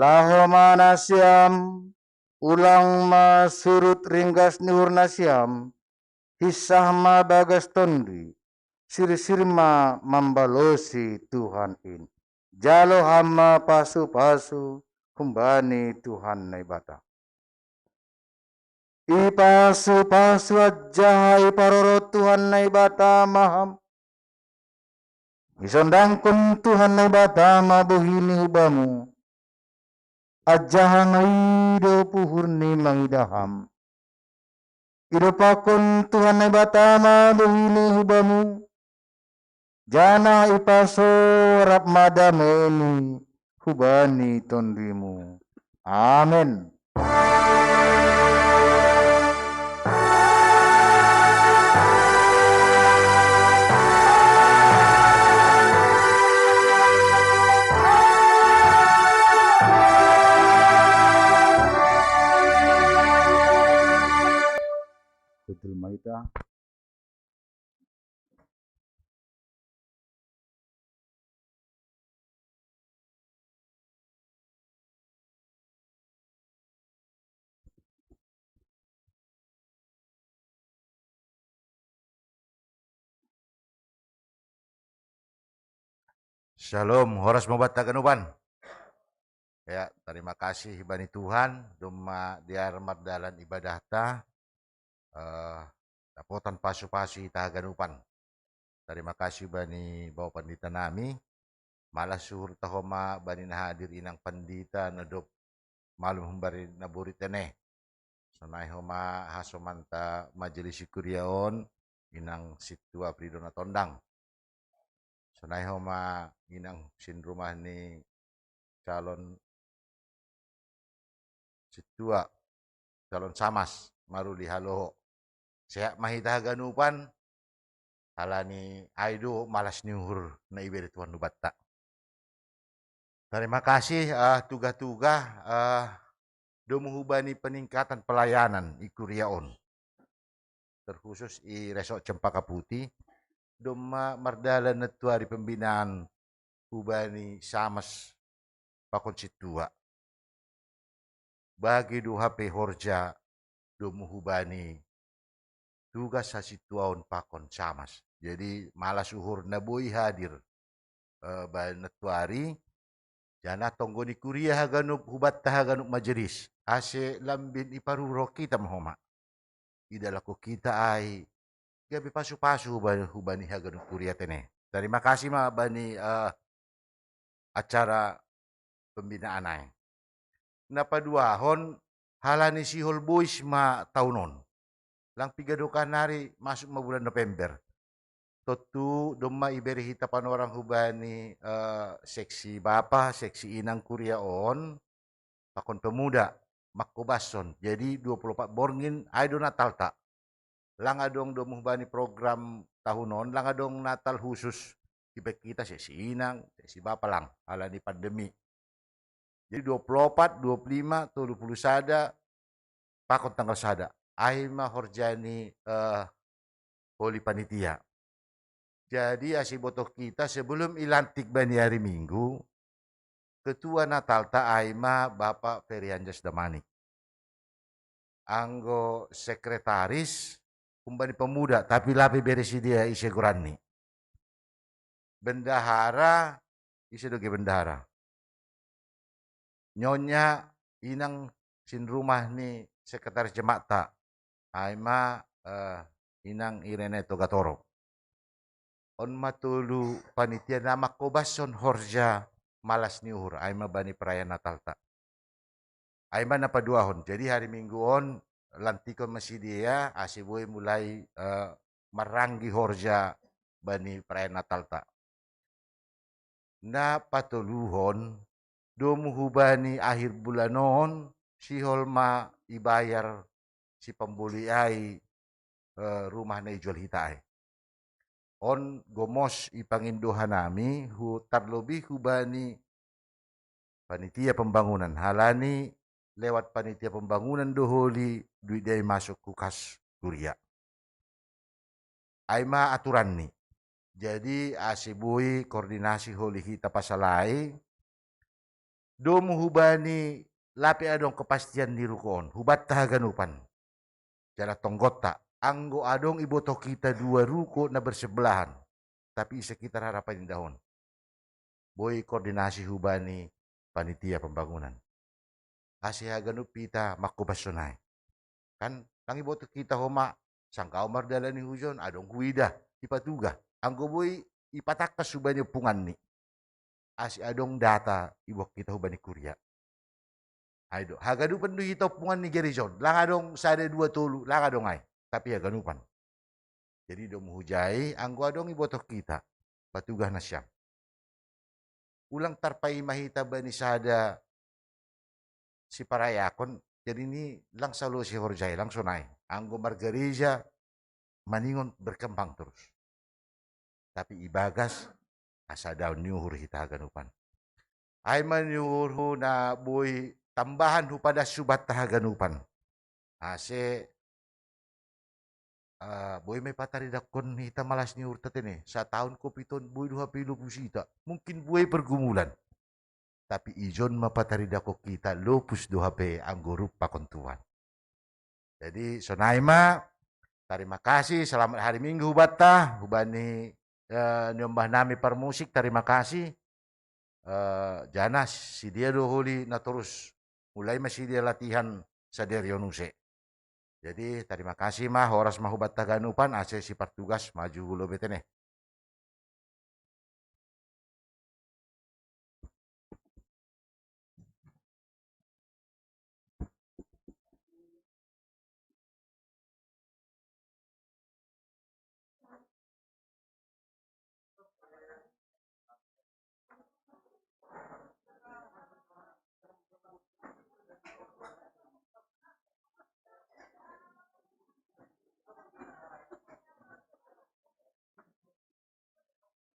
lahoma nasiam, ulang ma surut ringgas nihur nasiam, hisah ma bagas tondi, sir-sirma membalosi Tuhan in. Jalo hama pasu-pasu, kumbani Tuhan naibata. Ipasu-pasu ajahai paroro Tuhan naibata maham. Isondangkun Tuhan naibata mabuhini hubamu. Ajahan aido puhurni mangidaham. Idopakun Tuhan naibata mabuhini hubamu. Jana ipaso rap madameni hubani tondimu. Amin. Betul Maida. Shalom, horas mobat taganuban. Ya, terima kasih bani Tuhan, doma diar mardalan ibadah ta, dapotan pasu-pasu taganupan. Terima kasih bani bawa pandita nami, malah suhur tahoma bani nahadir inang pandita nadop malum humbari naburi teneh. Sonai homa hasomanta majelis kuriaon inang situa pridona tondang. Sonai homa inang sin rumah ni calon situa calon samas maruli haloho sehat mahita ganupan halani aido malas nyuhur na iberi Tuhan nubatta. Terima kasih tuga-tuga domuhubani peningkatan pelayanan ikuriaon terkhusus i resort Cempaka Putih doma mardalan netuari pembinaan hubani samas pakon situa bagi du HP horja domuhubani tugas hasituaon pakon samas. Jadi malas uhur naboi hadir netuari jana tonggoni kuria haganup hubat haganup majelis ase lambin iparuro kita mahoma idalaku kita ai gabi pasu-pasu hubani haganup kuria tene. Terima kasih ma bani acara pembinaan ai. Napaduahon halani sihol boys ma taunon. Lang pigadukan hari masuk ma bulan November. Totu doma iberi hitapan orang hubani seksi bapa, seksi inang kuriaon, pakon pemuda, makobason. Jadi 24 borngin aido Natal tak. Lang adong dom hubani program tahunon, lang adong Natal khusus. Ibek kita seksi inang, seksi bapa lang, halani pandemi. Jadi 24, 25, 21, pakon tanggal sada. Aima horjani holi panitia. Jadi asibotok kita sebelum ilantik bani hari Minggu, ketua Natal ta Aima Bapak Ferianjas Damanik. Anggo sekretaris kumbani pemuda tapi lapi beresi dia isegurani. Bendahara isedoge bendahara. Nyonya inang sin rumah ni sekretaris jemaat ta Aima inang Irene Togatoro. On matulu panitia nama kobason horja malas niuhur Aima bani perayaan Natal ta. Aima napaduahon. Jadi hari Minggu on lantikon masih dia asiboy mulai maranggi horja bani perayaan Natal ta. Na patuluhon domuhubani akhir bulanon si holma ibayar si pembuli ai rumah na ijual hitae. On gomos ipanginduhan nami hu tarlobi hubani panitia pembangunan halani lewat panitia pembangunan doholi duit dia masuk kukas kuria. Aima aturan ni. Jadi asibui koordinasi holi kita pasalai domu hubani lapi adong kepastian di rukoon, hubat tahaganupan. Jala tonggota, anggo adong iboto kita dua ruko na bersebelahan, tapi sekitar harapan dahon. Boy koordinasi hubani panitia pembangunan. Asihaganup pita makubasonay. Kan lang iboto kita homa, sangka omar dalani hujon, adong huida, ipatuga. Anggo boy ipatakas hubani pungan ni. Asi adong data ibok kita hubani kuria. Aido, hagadupan du hito pungan ni Gerizon. Lang adong sada dua tolu, lang adong ay. Tapi haganupan. Jadi do muhujai, anggo adong ibotok kita. Patugah na siyam. Ulang tarpay mahita ba ni sada si parayakon. Jadi ini lang salo si Horjay, lang sunay. Anggo Margarija, maningon berkembang terus. Tapi ibagas, asa daw niuhur hita haganupan. Ay maniuhur na boy tambahan hu pada subat tahaganupan. Ase boy may pataridakon hita malas ni urtatene. Sa tahun ko piton boy 20 pusita. Mungkin boy pergumulan. Tapi ijon mapataridako kita lupus 2 anggurup pakontuan. Jadi sonaima terima kasih, selamat hari Minggu hubata, hubani nyombah nami permusik, terima kasih. Janas si dia dohuli na terus mulai masih dia latihan saderionuse. Jadi terima kasih mah horas mahubat taganupan ase si partugas maju hulo betene.